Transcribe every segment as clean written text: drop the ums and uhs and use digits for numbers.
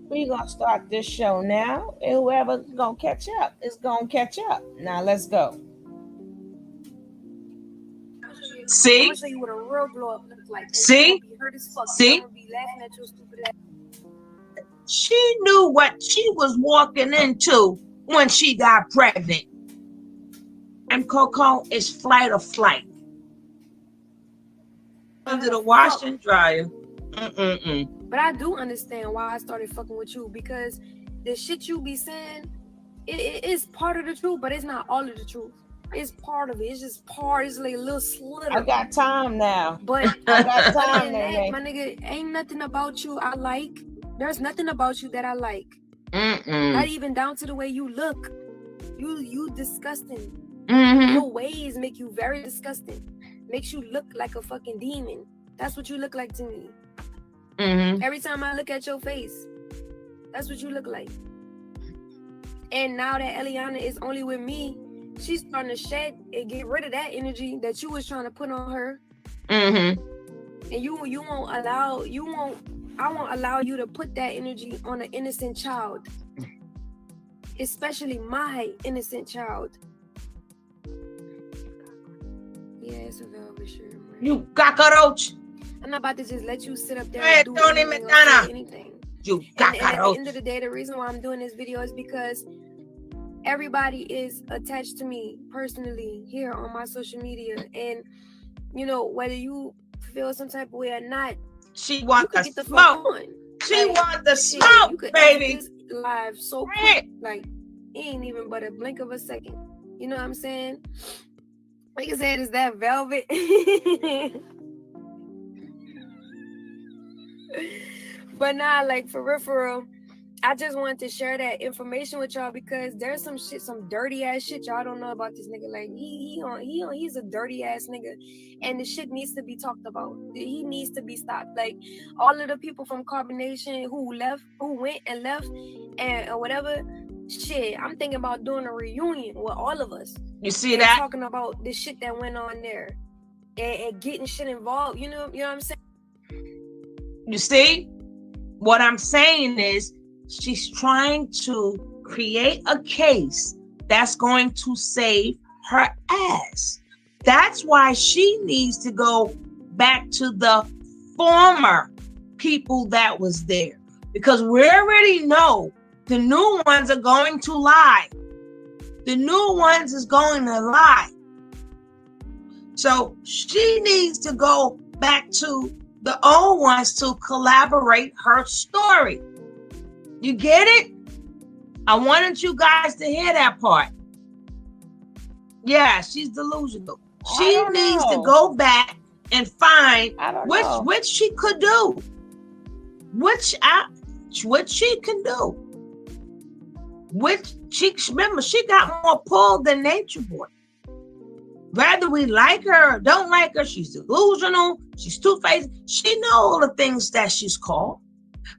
We gonna start this show now, and whoever's gonna catch up is gonna catch up. Now let's go. I'm gonna See? show you what a real glow up looks like, and you're gonna See? be hurt as fuck. I'm See? gonna be laughing at your stupid ass. She knew what she was walking into when she got pregnant. And Coco is flight or flight. Under the wash and dryer. Mm-mm-mm. But I do understand why I started fucking with you, because the shit you be saying, it is part of the truth, but it's not all of the truth. It's part of it. It's just part. It's like a little slither. I got time now. But I got other time, than that, Nene. my nigga, ain't nothing about you I like. There's nothing about you that I like. Mm-mm. Not even down to the way you look. You disgusting. Mm-hmm. Your ways make you very disgusting. Makes you look like a fucking demon. That's what you look like to me. Mm-hmm. Every time I look at your face, that's what you look like. And now that Eliana is only with me, she's starting to shed and get rid of that energy that you was trying to put on her. Mm-hmm. And I won't allow you to put that energy on an innocent child. Especially my innocent child. Yeah, it's a velvet shirt. Man. You cockroach. I'm not about to just let you sit up there Hey, and do Tony anything, or McDonough. say anything. You And at the cockroach. end of the day, the reason why I'm doing this video is because everybody is attached to me personally here on my social media. And, you know, whether you feel some type of way or not, She you want could the get the smoke. fuck on. She Like, want the shit, smoke, you could baby. exit this live so quick, like it ain't even but a blink of a second. You know what I'm saying? Like I said, is that velvet? But nah, like for real, I just wanted to share that information with y'all because there's some shit, some dirty ass shit y'all don't know about this nigga. Like he's a dirty ass nigga, and the shit needs to be talked about. He needs to be stopped. Like all of the people from Carbonation who went and left, and whatever. Shit, I'm thinking about doing a reunion with all of us. You see and that? Talking about the shit that went on there, and getting shit involved. You know what I'm saying? You see? What I'm saying is she's trying to create a case that's going to save her ass. That's why she needs to go back to the former people that was there. Because we already know the new ones are going to lie. The new ones is going to lie. So she needs to go back to the old ones to collaborate her story. You get it? I wanted you guys to hear that part. Yeah, she's delusional. She needs to go back and find which she could do. Which she can do. Remember, she got more pull than Natureboy. Whether we like her or don't like her, she's delusional, she's two-faced. She knows all the things that she's called,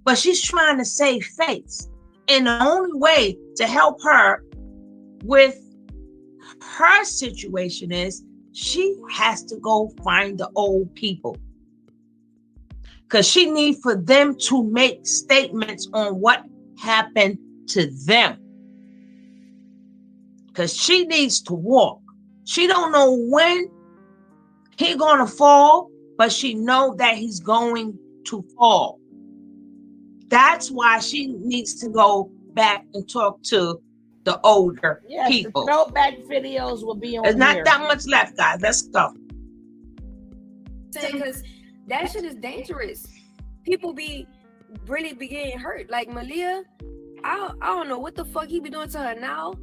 but she's trying to save face. And the only way to help her with her situation is she has to go find the old people. Because she needs for them to make statements on what happened to them. Because she needs to walk. She don't know when he's gonna fall, but she know that he's going to fall. That's why she needs to go back and talk to the older people. The throwback videos will be on. There's not that much left, guys. Let's go. Because that shit is dangerous. People really be getting hurt. Like Malia, I don't know what the fuck he be doing to her now.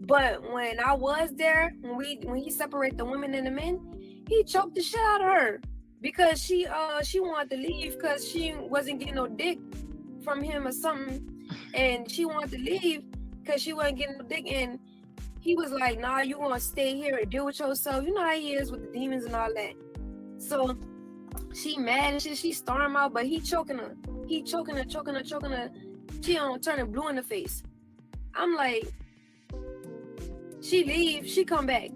But when I was there, when he separated the women and the men, he choked the shit out of her because she wanted to leave because she wasn't getting no dick from him or something, and she wanted to leave because she wasn't getting no dick, and he was like, "Nah, you gonna stay here and deal with yourself." You know how he is with the demons and all that. So she mad and shit. She storm out, but he choking her. He choking her. She don't turn her blue in the face. I'm like. She leave, she come back.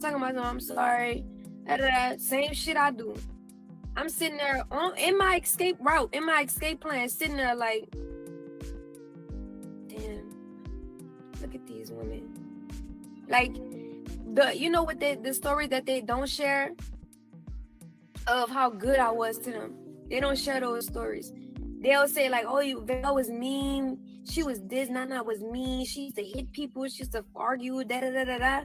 Talking about, I'm sorry. Same shit I do. I'm sitting there in my escape route, in my escape plan, sitting there like, look at these women. Like what the story that they don't share of how good I was to them. They don't share those stories. They'll say like, "Oh, Val was mean. She was this. Nana was mean. She used to hit people. She used to argue. Da da da da da."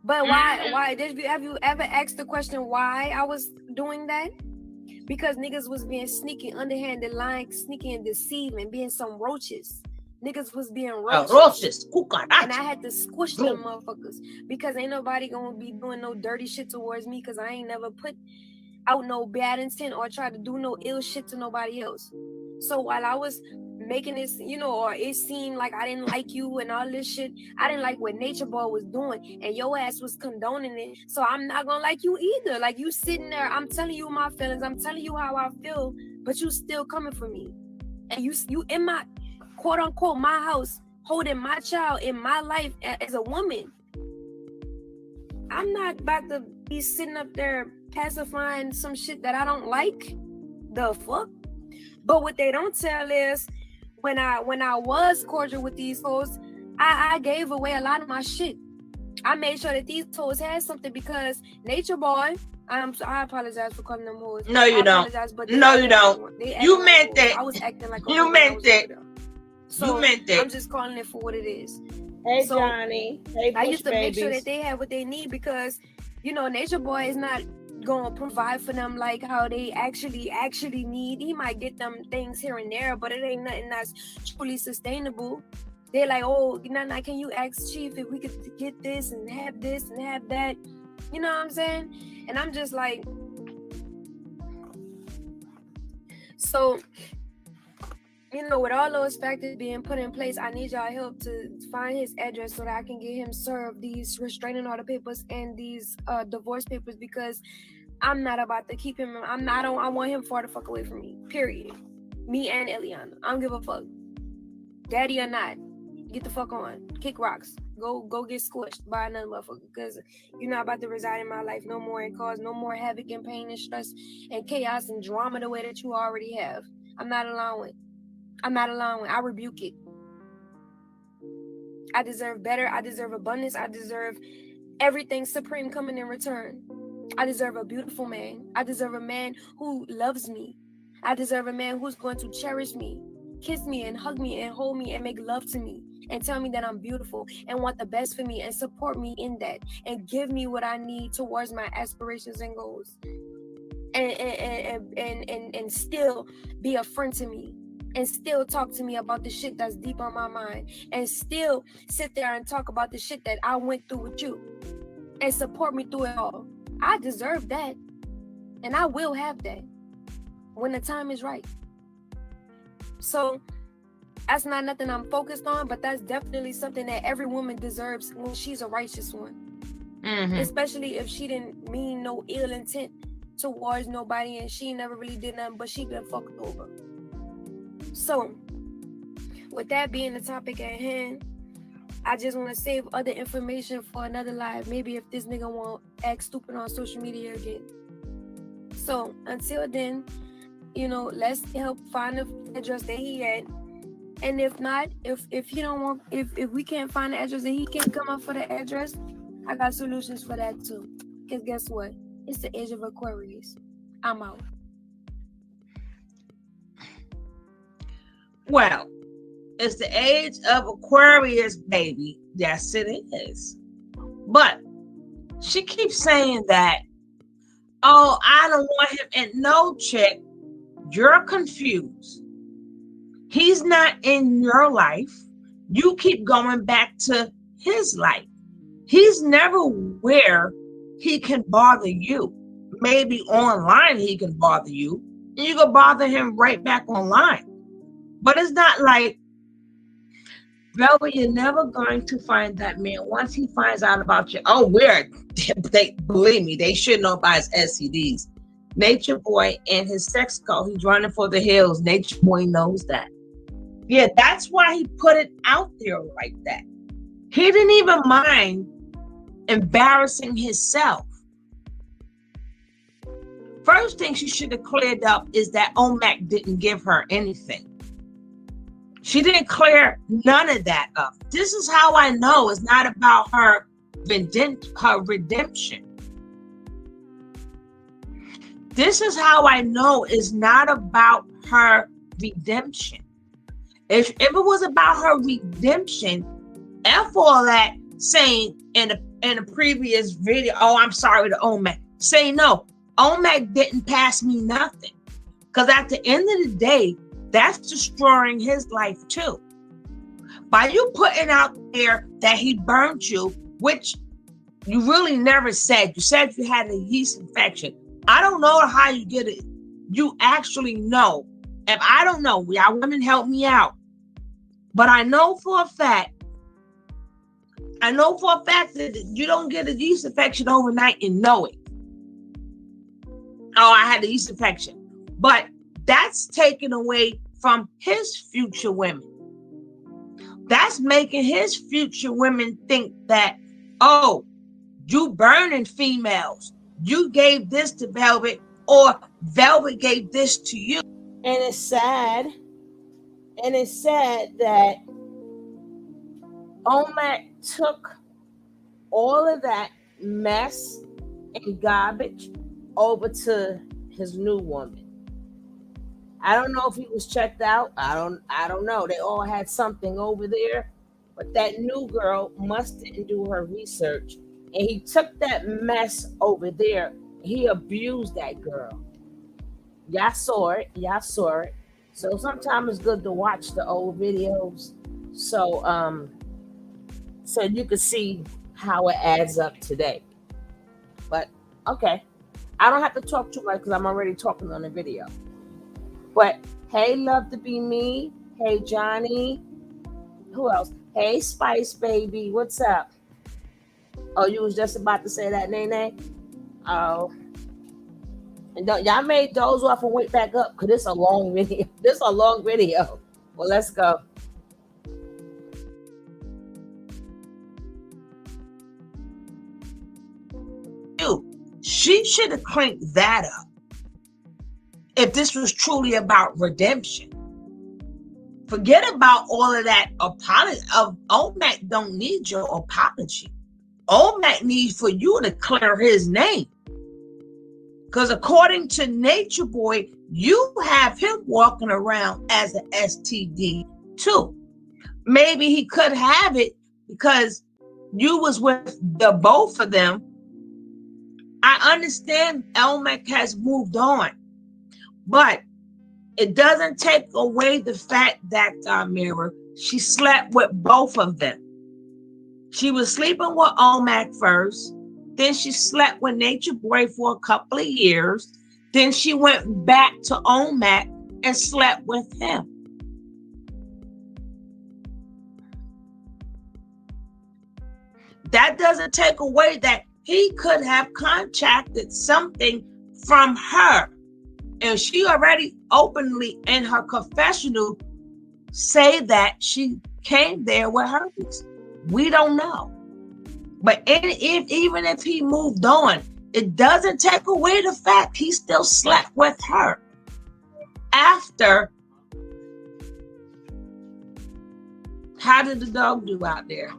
But why? Why? Have you ever asked the question why I was doing that? Because niggas was being sneaky, underhanded, lying, sneaky, and deceiving, being some roaches. Niggas was being roaches. And I had to squish them motherfuckers because ain't nobody gonna be doing no dirty shit towards me because I ain't never put out no bad intent or try to do no ill shit to nobody else. So while I was making this, or it seemed like I didn't like you and all this shit, I didn't like what Natureboy was doing, and your ass was condoning it. So I'm not gonna like you either. Like, you sitting there, I'm telling you my feelings, I'm telling you how I feel, but you still coming for me, and you in my quote unquote my house, holding my child in my life as a woman. I'm not about to be sitting up there pacifying some shit that I don't like. The fuck? But what they don't tell is when I was cordial with these hoes, I gave away a lot of my shit. I made sure that these hoes had something because Natureboy, I apologize for calling them hoes. No, you don't. But no, you don't. You meant that. I was acting like you meant that. So you meant that. I'm just calling it for what it is. Hey, so, Johnny. Hey, I used to make sure that they have what they need because, Natureboy is not gonna provide for them like how they actually need. He might get them things here and there, but it ain't nothing that's truly sustainable. They're like, "Oh, Nana, can you ask Chief if we could get this and have that?" You know what I'm saying? And I'm just like, so, with all those factors being put in place, I need y'all help to find his address so that I can get him served these restraining order papers and these divorce papers because I'm not about to keep him. I want him far the fuck away from me. Period. Me and Eliana. I don't give a fuck. Daddy or not. Get the fuck on. Kick rocks. Go get squished by another motherfucker because you're not about to reside in my life no more and cause no more havoc and pain and stress and chaos and drama the way that you already have. I'm not allowing. I rebuke it. I deserve better. I deserve abundance. I deserve everything supreme coming in return. I deserve a beautiful man. I deserve a man who loves me. I deserve a man who's going to cherish me, kiss me and hug me and hold me and make love to me and tell me that I'm beautiful and want the best for me and support me in that and give me what I need towards my aspirations and goals. And still be a friend to me. And still talk to me about the shit that's deep on my mind. And still sit there and talk about the shit that I went through with you. And support me through it all. I deserve that. And I will have that. When the time is right. So, that's not nothing I'm focused on. But that's definitely something that every woman deserves when she's a righteous one. Mm-hmm. Especially if she didn't mean no ill intent towards nobody. And she never really did nothing. But she got fucked over. So, with that being the topic at hand, I just want to save other information for another live. Maybe if this nigga won't act stupid on social media again. So, until then, let's help find the address that he had. And if not, if he don't want, if we can't find the address and he can't come up for the address, I got solutions for that too. Because guess what? It's the age of Aquarius. I'm out. Well, it's the age of Aquarius, baby. Yes, it is. But she keeps saying that, oh, I don't want him. And no, chick, you're confused. He's not in your life. You keep going back to his life. He's never where he can bother you. Maybe online he can bother you. And you can bother him right back online. But it's not like, Velvet, you're never going to find that man. Once he finds out about you, believe me, they should know about his STDs. Natureboy and his sex cult, he's running for the hills. Natureboy knows that. Yeah, that's why he put it out there like that. He didn't even mind embarrassing himself. First thing she should have cleared up is that OMAC didn't give her anything. She didn't clear none of that up. This is how I know it's not about her redemption. This is how I know it's not about her redemption. If it was about her redemption, F all that saying in a previous video, oh, I'm sorry to Omac. Say no, Omac didn't pass me nothing. Because at the end of the day, that's destroying his life too. By you putting out there that he burned you, which you really never said. You said you had a yeast infection. I don't know how you get it. You actually know. If I don't know, y'all women help me out. But I know for a fact that you don't get a yeast infection overnight and know it. Oh, I had a yeast infection. But that's taken away from his future women. That's making his future women think that, oh, you burning females. You gave this to Velvet, or Velvet gave this to you. And it's sad. And it's sad that Omac took all of that mess and garbage over to his new woman. I don't know if he was checked out. I don't know. They all had something over there. But that new girl must didn't do her research. And he took that mess over there. He abused that girl. Y'all saw it. So sometimes it's good to watch the old videos. So you can see how it adds up today. But okay. I don't have to talk too much because I'm already talking on the video. But hey, Love to Be Me. Hey, Johnny. Who else? Hey, Spice Baby. What's up? Oh, you was just about to say that, Nene? Oh. And y'all made those off and went back up because it's a long video. This is a long video. Well, let's go. She should have cranked that up. If this was truly about redemption, forget about all of that apology. Omac don't need your apology. Omac needs for you to clear his name. Because according to Natureboy, you have him walking around as an STD too. Maybe he could have it because you was with the both of them. I understand Omac has moved on. But it doesn't take away the fact that, Mirror, she slept with both of them. She was sleeping with Omac first. Then she slept with Natureboy for a couple of years. Then she went back to Omac and slept with him. That doesn't take away that he could have contracted something from her. And she already openly in her confessional say that she came there with herpes. We don't know. But even if he moved on, it doesn't take away the fact he still slept with her after. How did the dog do out there?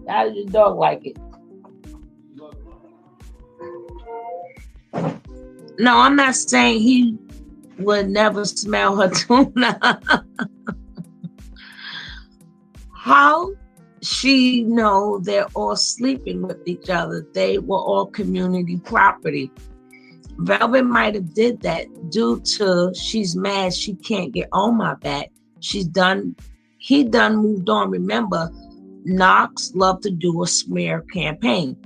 How did the dog like it? No, I'm not saying he would never smell her tuna. How she know they're all sleeping with each other? They were all community property. Velvet might have did that due to she's mad she can't get on my back. He done moved on. Remember, Knox loved to do a smear campaign.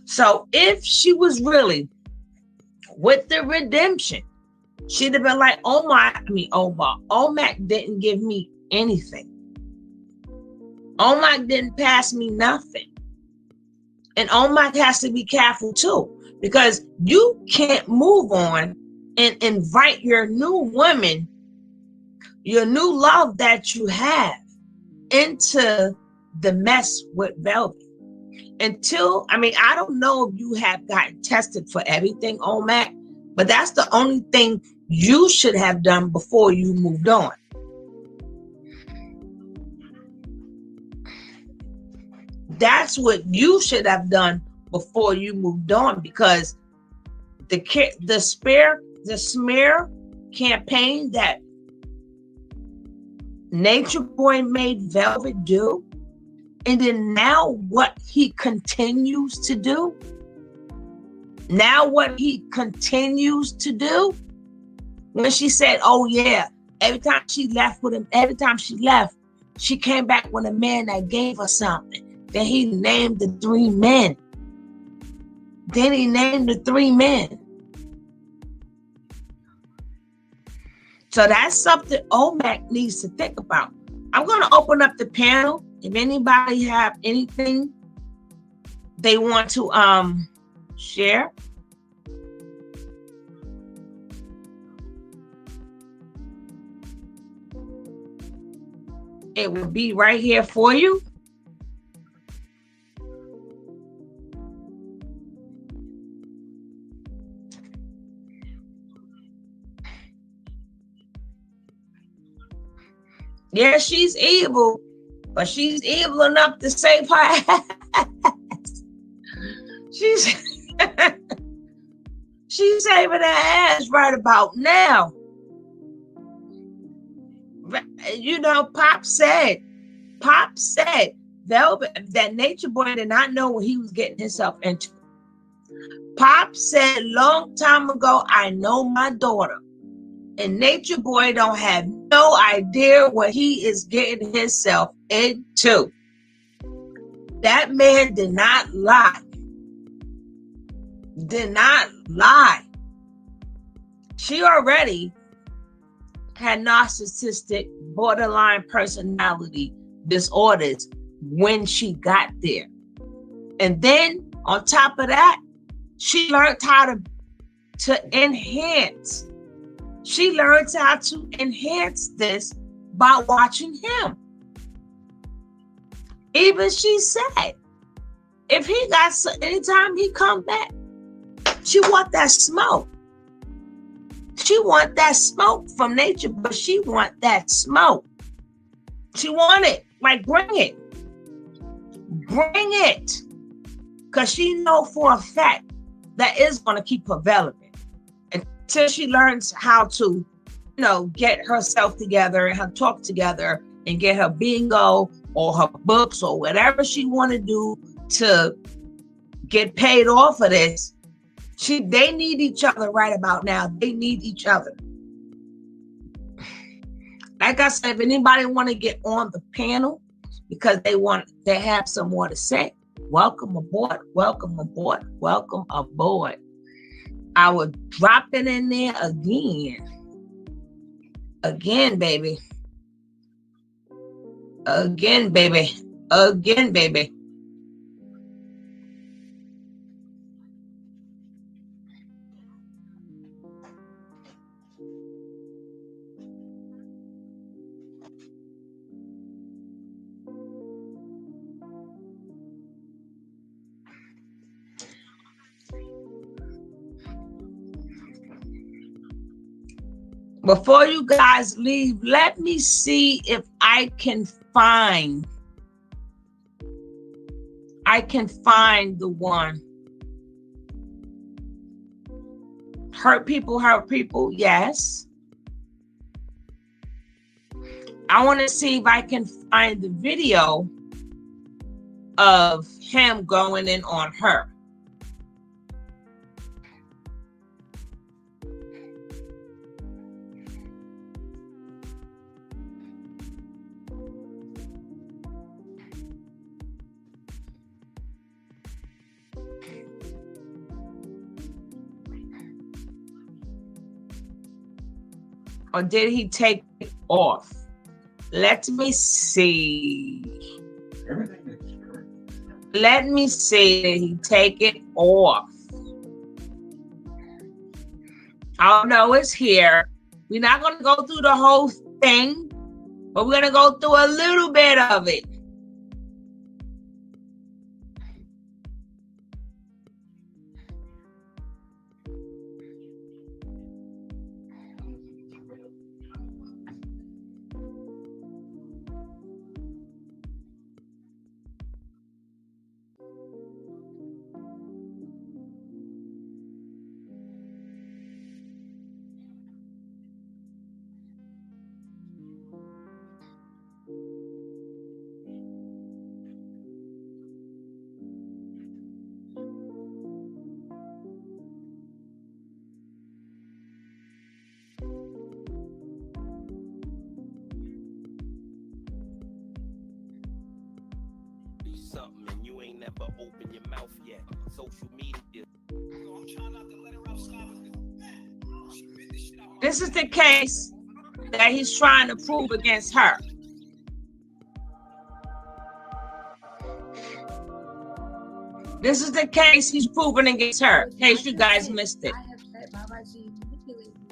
So if she was really with the redemption, she'd have been like, Omac didn't give me anything. Omac didn't pass me nothing. And Omac has to be careful too, because you can't move on and invite your new woman, your new love that you have, into the mess with Velvet. I don't know if you have gotten tested for everything, Omac, but that's the only thing you should have done before you moved on. That's what you should have done before you moved on, because the smear campaign that Nature Boy made Velvet do, and then now what he continues to do. When she said, oh yeah, every time she left, she came back with a man that gave her something. Then he named the three men. So that's something OMAC needs to think about. I'm going to open up the panel. If anybody have anything they want to share. It will be right here for you. Yeah, she's evil, but she's evil enough to save her ass. She's saving her ass right about now. You know, Pop said Velvet, that Nature Boy did not know what he was getting himself into. Pop said long time ago, I know my daughter. And Nature Boy don't have no idea what he is getting himself into. That man did not lie. She already had narcissistic borderline personality disorders when she got there. And then on top of that, she learned how to enhance. She learned how to enhance this by watching him. Even she said, if he got, anytime he come back, she want that smoke. She want that smoke from Nature, but she want that smoke. She want it. Like, bring it. Because she know for a fact that is going to keep her relevant until she learns how to, get herself together and her talk together and get her bingo or her books or whatever she want to do to get paid off of this. They need each other right about now. They need each other. Like I said, if anybody want to get on the panel because they have some more to say, welcome aboard. I would drop it in there again, baby. Before you guys leave, let me see if I can find the one. Hurt people, yes. I want to see if I can find the video of him going in on her. Or did he take it off? Let me see. Let me see. Did he take it off? Oh no, it's here. We're not going to go through the whole thing, but we're going to go through a little bit of it. something and you ain't never opened your mouth yet. Social media. I'm trying not to let her out stop. This is the case that he's trying to prove against her. This is the case he's proving against her, in case you guys missed it. I have let Babaji manipulate me.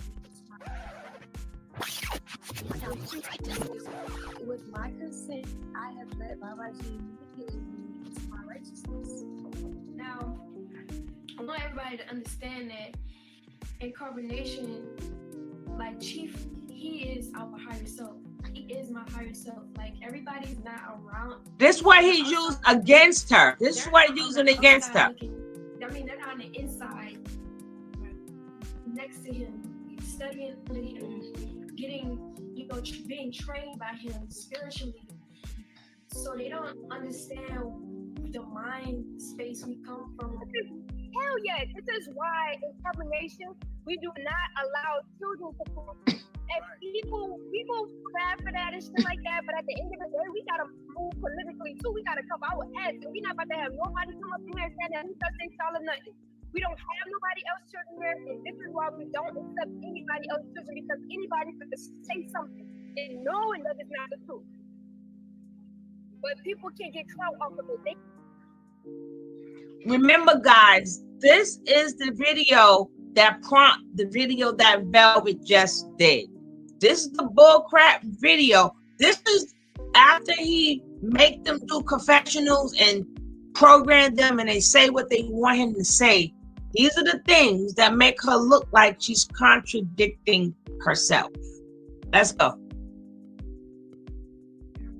With my consent, I have let Babaji manipulate me into my righteousness. Now, I want everybody to understand that in carbonation, like Chief, he is our higher self. He is my higher self. Like, everybody's not around. This is what he used against her. This is what he's using against her. I mean, they're on the inside, next to him, studying him, getting, being trained by him spiritually. So they don't understand the mind space we come from. Hell yeah, this is why in carbonation, we do not allow children to come. And people cry for that and shit like that, but at the end of the day, we gotta move politically too. We gotta cover our ass, and we're not about to have nobody come up in here and say that we touch they style or nothing. We don't have nobody else's children here, and this is why we don't accept anybody else's children, because anybody could say something and knowing that it's not the truth. But people can't get clout off of it. Remember, guys, this is the video that Velvet just did. This is the bullcrap video. This is after he make them do confessionals and program them and they say what they want him to say. These are the things that make her look like she's contradicting herself. Let's go.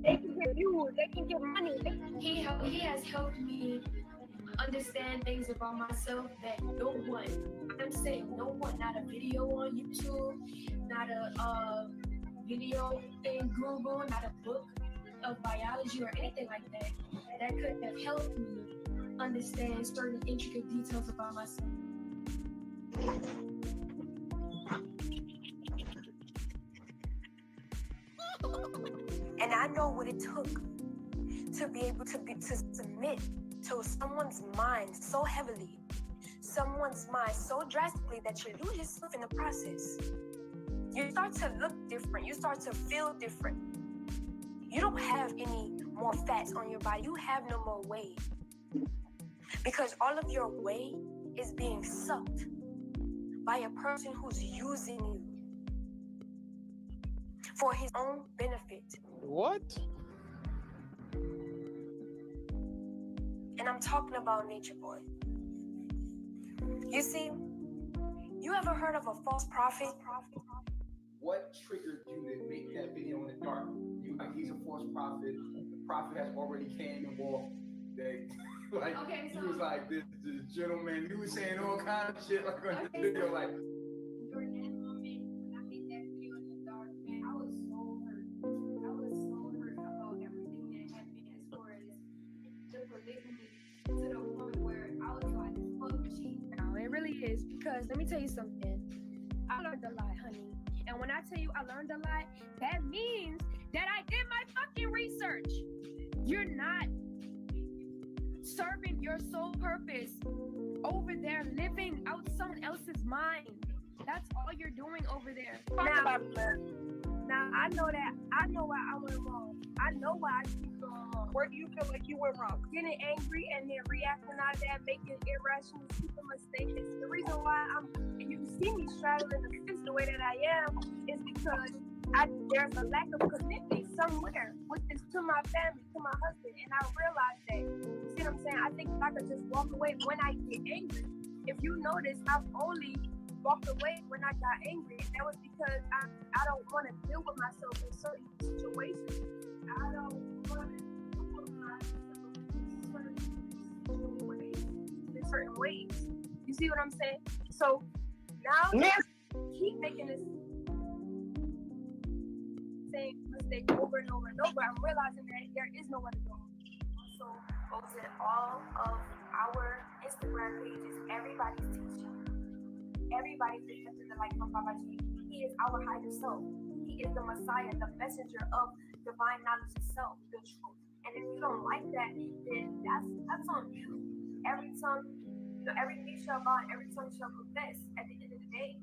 They can get views, they can get money. He has helped me understand things about myself that no one, I'm saying no one, not a video on YouTube, not a video in Google, not a book of biology or anything like that, that could have helped me understand certain intricate details about myself. And I know what it took to be able to submit to someone's mind so heavily, someone's mind so drastically that you lose yourself in the process. You start to look different. You start to feel different. You don't have any more fats on your body. You have no more weight. Because all of your weight is being sucked by a person who's using you for his own benefit. What? And I'm talking about Natureboy. You see, you ever heard of a false prophet? What triggered you to make that video in the dark? You like, he's a false prophet. The prophet has already came and walked. He was like this gentleman. He was saying all kinds of shit like on the video, like. During that moment, when I made that video in the dark, man, I was so hurt. I was so hurt about everything that happened as far as the polygamy, to the point where I was like, fuck G. Now, it really is, because let me tell you something. I learned a lot, honey. And when I tell you I learned a lot, that means that I did my fucking research. You're not serving your sole purpose over there, living out someone else's mind. That's all you're doing over there. Now I know why I went wrong. I know why I keep going wrong. Where do you feel like you went wrong? Getting angry and then reacting out of that, making irrational, stupid mistakes. The reason why and you see me straddling the fence the way that I am is because there's a lack of commitment somewhere with this to my family, to my husband, and I realized that. You see what I'm saying? I think if I could just walk away when I get angry. If you notice, I've only walked away when I got angry, and that was because I don't want to deal with myself in certain situations. I don't want to deal with myself in certain ways. You see what I'm saying? So now keep making this same mistake over and over and over. I'm realizing that there is nowhere to go. So go to all of our Instagram pages. Everybody's teaching. Everybody's teaching to the light from Babaji. He is our higher self. He is the Messiah, the messenger of divine knowledge itself, the truth. And if you don't like that, then tongue, every knee shall bow and every tongue shall confess at the end of the day.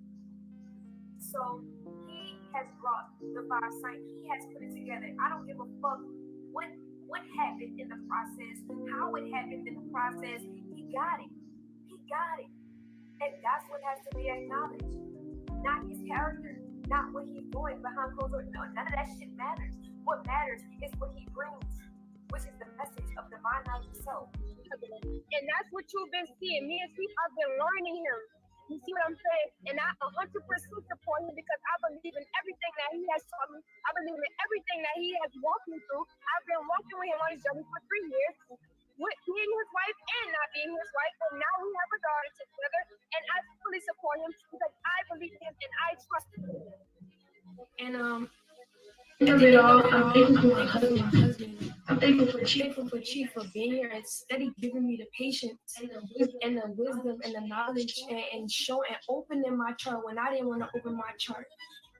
So he has brought the five signs. He has put it together. I don't give a fuck what happened in the process, how it happened in the process. He got it. He got it. And that's what has to be acknowledged. Not his character, not what he's doing behind closed doors. No, none of that shit matters. What matters is what he brings, which is the message of divine knowledge itself. And that's what you've been seeing. Me and Steve, I've been learning him. You see what I'm saying? And I 100% support him because I believe in everything that he has taught me. I believe in everything that he has walked me through. I've been walking with him on his journey for 3 years, with being his wife and not being his wife. And now we have a daughter together. And I fully support him because I believe in him and I trust him. And I'm thankful for my husband. I'm thankful for Chief for being here and steady giving me the patience and the wisdom and the knowledge and showing and opening my chart when I didn't want to open my chart.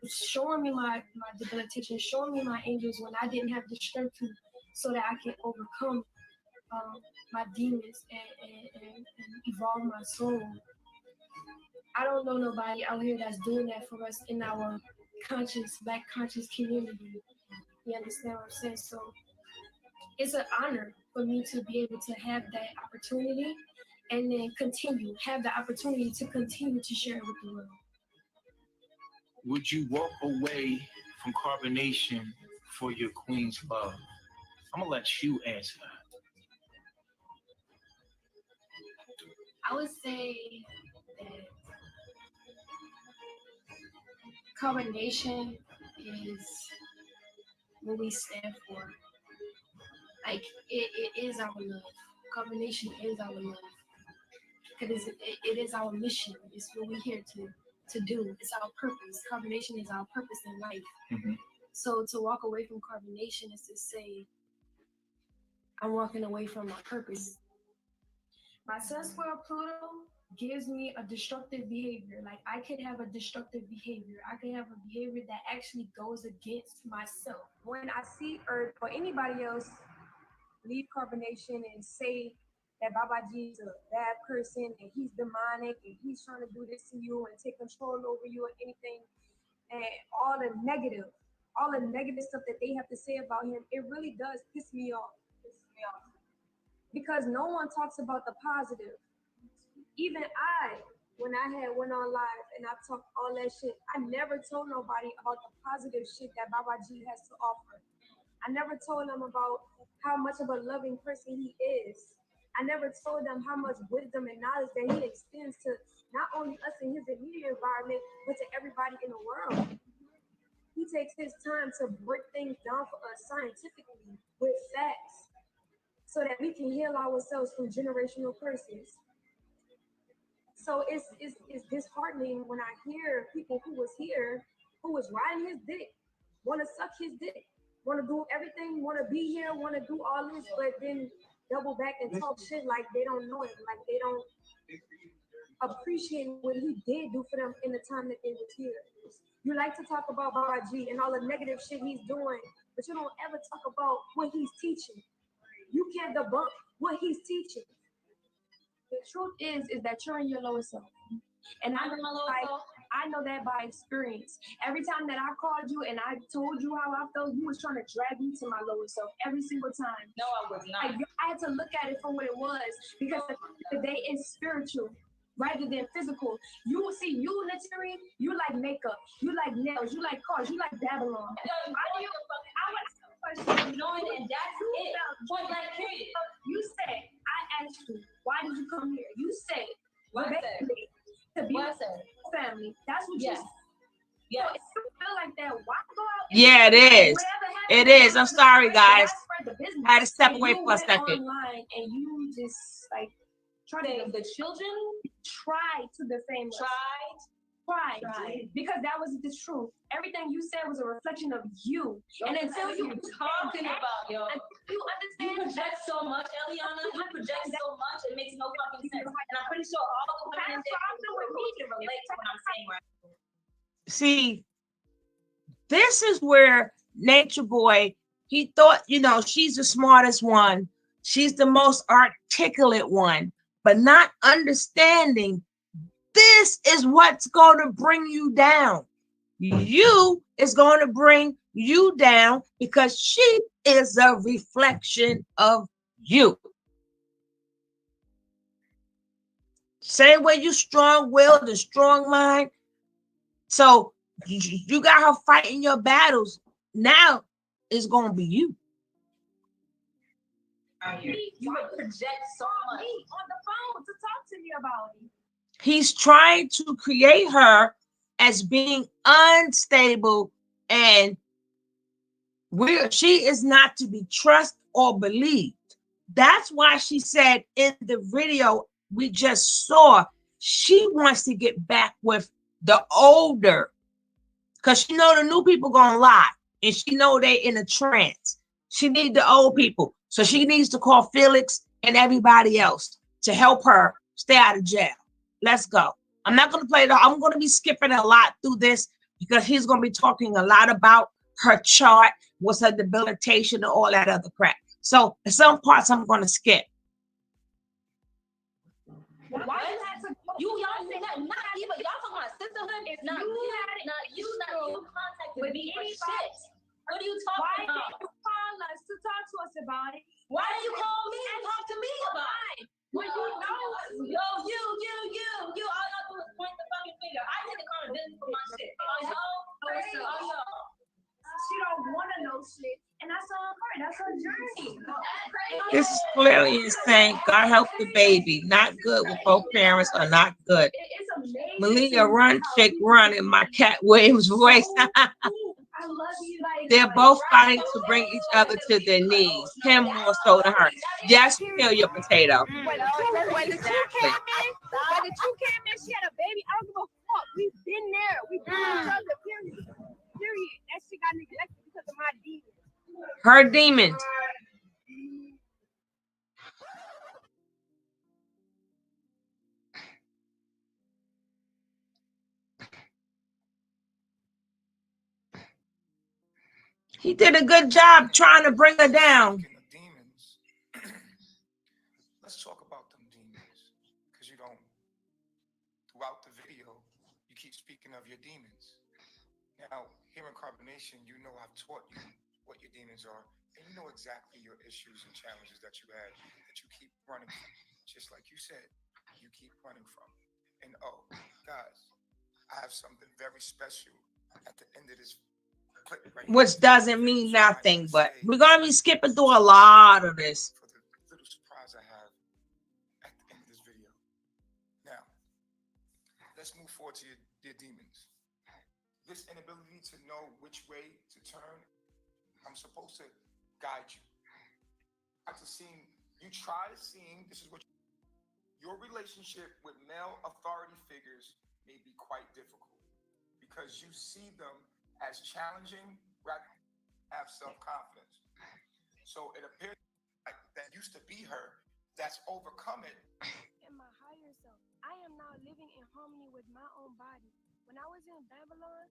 Showing me my debilitation, showing me my angels when I didn't have the strength to, so that I can overcome my demons and evolve my soul. I don't know nobody out here that's doing that for us in our Black conscious community. You understand what I'm saying? So it's an honor for me to be able to have that opportunity and then have the opportunity to continue to share it with the world. Would you walk away from carbonation for your queen's love? I'm gonna let you answer that. I would say that carbonation is what we stand for. Like it is our love. Carbonation is our love. Because it is our mission. It's what we're here to do. It's our purpose. Carbonation is our purpose in life. Mm-hmm. So to walk away from carbonation is to say, I'm walking away from my purpose. My Sun Square Pluto gives me a destructive behavior. Like I could have a destructive behavior. I could have a behavior that actually goes against myself. When I see Earth or anybody else leave carbonation and say that Babaji is a bad person and he's demonic and he's trying to do this to you and take control over you or anything, and all the negative stuff that they have to say about him, it really does piss me off. Because no one talks about the positive. Even when I had went on live and I talked all that shit, I never told nobody about the positive shit that Babaji has to offer. I never told them about how much of a loving person he is. I never told them how much wisdom and knowledge that he extends to not only us in his immediate environment, but to everybody in the world. He takes his time to break things down for us scientifically with facts so that we can heal ourselves from generational curses. So it's disheartening when I hear people who was here, who was riding his dick, want to suck his dick, want to do everything, want to be here, want to do all this, but then double back and talk shit like they don't know it, like they don't appreciate what he did do for them in the time that they was here. You like to talk about Babaji and all the negative shit he's doing, but you don't ever talk about what he's teaching. You can't debunk what he's teaching. The truth is that you're in your lowest self. And I know that by experience. Every time that I called you and I told you how I felt, you was trying to drag me to my lower self every single time. No, I was not. Like, I had to look at it for what it was because the day is spiritual rather than physical. You will see you, Nateri, you like makeup, you like nails, you like cars, you like Babylon. Knowing and that's it. Point blank period. You said, I asked you, why did you come here? You said, What I said? To be What I with said? family. That's what Yes. you said. Yes. So if you feel like that, why go out? Yeah, it is. It is. I'm sorry, guys. I had to step away for a second. Online and you just like try to The children try to defame us. Tried. Because that was the truth. Everything you said was a reflection of you. And until you talking about, yo. You understand? You project so much, Eliana. You project so much, it makes no fucking sense. And I'm pretty sure all the women in there can relate to what I'm saying right now. See, this is where Natureboy, he thought, she's the smartest one. She's the most articulate one. but not understanding this is what's going to bring you down. You is going to bring you down because she is a reflection of you. Same way you strong-willed and strong mind. So you got her fighting your battles. Now it's going to be you. You project so much on the phone to talk to me about it. He's trying to create her as being unstable, and she is not to be trusted or believed. That's why she said in the video we just saw, she wants to get back with the older, because she know the new people gonna lie, and she know they in a trance. She need the old people, so she needs to call Felix and everybody else to help her stay out of jail. Let's go. I'm not going to play it. I'm going to be skipping a lot through this because he's going to be talking a lot about her chart, what's her debilitation, and all that other crap. So some parts I'm going to skip. Why you y'all not even y'all talking about sisterhood? It's not you contacted me for shit. What are you talking about? Why did you call us to talk to us about it? Why did you call me and talk to me about it? Well, you know us. Yo, you. All y'all do is point the fucking finger. I take accountability for my shit. She don't want to know shit. And that's all her. That's her journey. This is clearly insane. God help the baby. Not good when both parents are not good. It's amazing. Malia, run, chick, run in my Cat Williams voice. I love you. Like, they're both fighting to bring each other to their knees. Him more so than her. Yes, peel your potato. When the truth came in, she had a baby. I don't give a fuck. We've been there. We've been each other. Period. That shit got neglected because of my demons. Her demons. He did a good job trying to bring her down. Demons. Let's talk about them demons, because you don't. Throughout the video, you keep speaking of your demons. Now, here in Carbonation, you know I've taught you what your demons are, and you know exactly your issues and challenges that you had that you keep running from. Just like you said, you keep running from. And oh, guys, I have something very special at the end of this. Which doesn't mean nothing, but we're gonna be skipping through a lot of this. For the little surprise I have at the end of this video. Now, let's move forward to your demons. This inability to know which way to turn, I'm supposed to guide you. After seeing, you try seeing, this is what your relationship with male authority figures may be quite difficult because you see them as challenging rather than have self-confidence. So it appears like that used to be her, that's overcome it. In my higher self, I am now living in harmony with my own body. When I was in Babylon,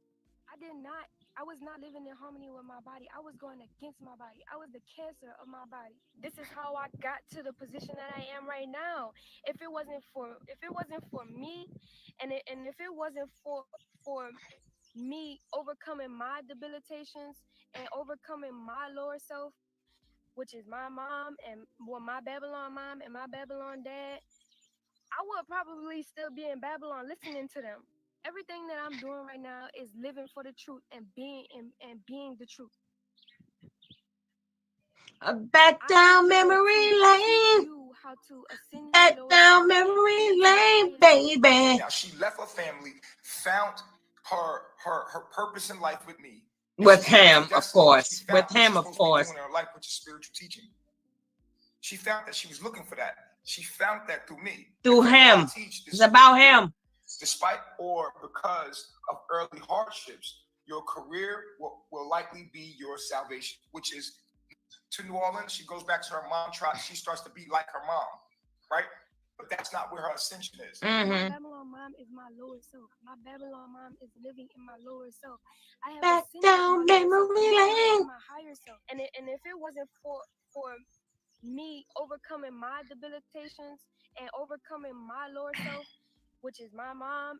I was not living in harmony with my body. I was going against my body. I was the cancer of my body. This is how I got to the position that I am right now. If it wasn't for me, and if it wasn't for me overcoming my debilitations and overcoming my lower self, which is my mom and my Babylon mom and my Babylon dad, I would probably still be in Babylon listening to them. Everything that I'm doing right now is living for the truth and being the truth. Back down memory lane. Back down memory lane, baby. Now she left her family, found her purpose in life with me. With him, of course. With him, of course. Doing her life, which is spiritual teaching. She found that she was looking for that. She found that through me. Through him. It's about him. Despite or because of early hardships, your career will likely be your salvation, which is to New Orleans. She goes back to her mom. She starts to be like her mom, right? But that's not where her ascension is. My Babylon mom is my lower self. My Babylon mom is living in my lower self. I have back down memory lane. My higher self. And if it wasn't for me overcoming my debilitations and overcoming my lower self, which is my mom,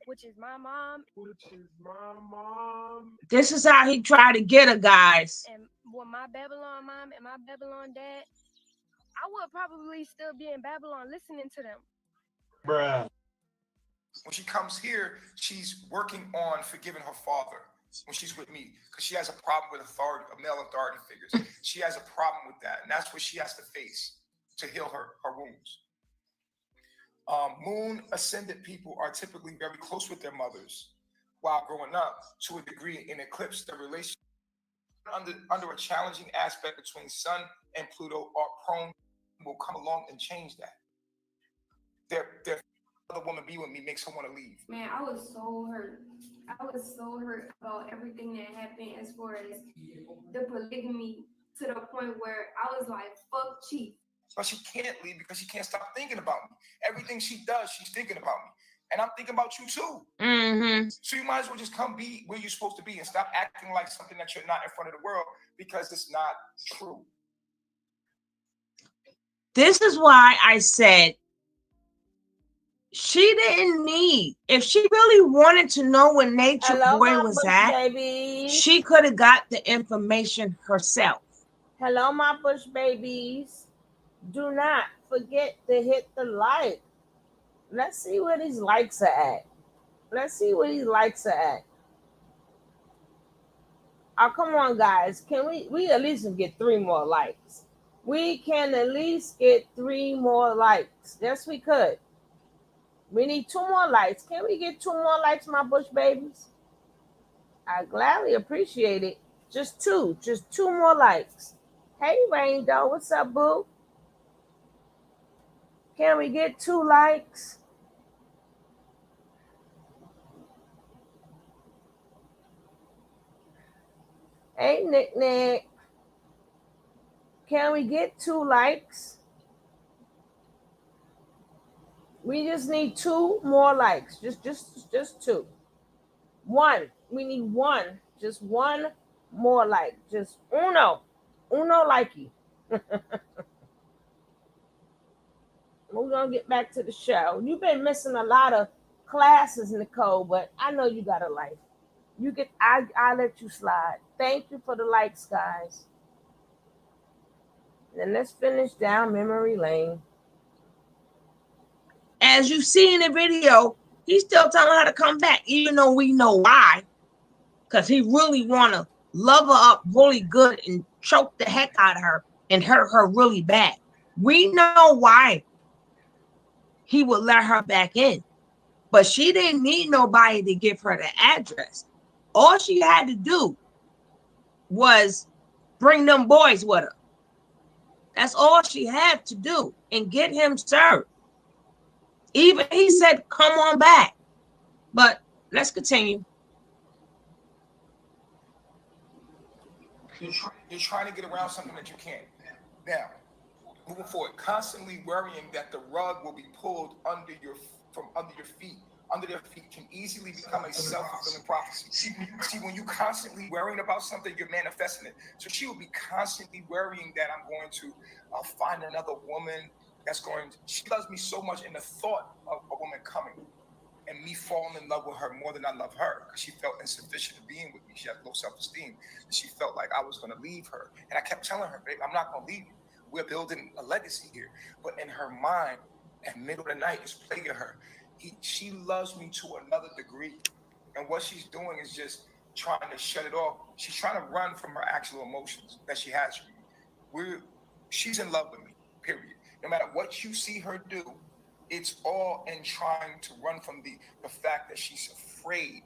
This is how he tried to get her, guys. and well, my Babylon mom and my Babylon dad, I would probably still be in Babylon listening to them. Bruh. When she comes here, she's working on forgiving her father when she's with me, because she has a problem with authority, male authority figures. She has a problem with that, and that's what she has to face to heal her wounds. Moon ascendant people are typically very close with their mothers while growing up to a degree, and eclipse the relationship under a challenging aspect between Sun and Pluto are prone will come along and change that. Their other woman be with me makes her want to leave. Man, I was so hurt. I was so hurt about everything that happened as far as the polygamy, to the point where I was like, fuck Chief. But she can't leave because she can't stop thinking about me. Everything she does, she's thinking about me. And I'm thinking about you too. Mm-hmm. So you might as well just come be where you're supposed to be and stop acting like something that you're not in front of the world, because it's not true. This is why I said she didn't need, if she really wanted to know where Natureboy was at, babies. she could have got the information herself. Hello, my bush babies. Do not forget to hit the like. Let's see where these likes are at. Oh, come on, guys. Can we at least get 3 more likes? We can at least get 3 more likes. Yes, we could. We need 2 more likes. Can we get 2 more likes, my bush babies? I gladly appreciate it. Just 2 more likes. Hey, Rain Doe, what's up, boo? Can we get 2 likes? Hey, Nick. Can we get 2 likes? We just need 2 more likes. Just 2. 1. We need 1. Just 1 more like. Just uno likey. We're gonna get back to the show. You've been missing a lot of classes, Nicole, but I know you got a life. I let you slide. Thank you for the likes, guys. And let's finish down memory lane. As you see in the video, he's still telling her to come back, even though we know why. Because he really want to love her up really good and choke the heck out of her and hurt her really bad. We know why he would let her back in. But she didn't need nobody to give her the address. All she had to do was bring them boys with her. That's all she had to do, and get him served. Even he said, come on back. But let's continue. You're trying to get around something that you can't. Now, moving forward, constantly worrying that the rug will be pulled from under your feet. Under their feet can easily become a self-fulfilling prophecy. See, when you constantly worrying about something, you're manifesting it. So she will be constantly worrying that I'm going to find another woman she loves me so much, in the thought of a woman coming and me falling in love with her more than I love her, because she felt insufficient in being with me. She had low self-esteem. And she felt like I was going to leave her. And I kept telling her, babe, I'm not going to leave you. We're building a legacy here. But in her mind, at middle of the night, is plaguing her. She loves me to another degree. And what she's doing is just trying to shut it off. She's trying to run from her actual emotions that she has for me. She's in love with me, period. No matter what you see her do, it's all in trying to run from the fact that she's afraid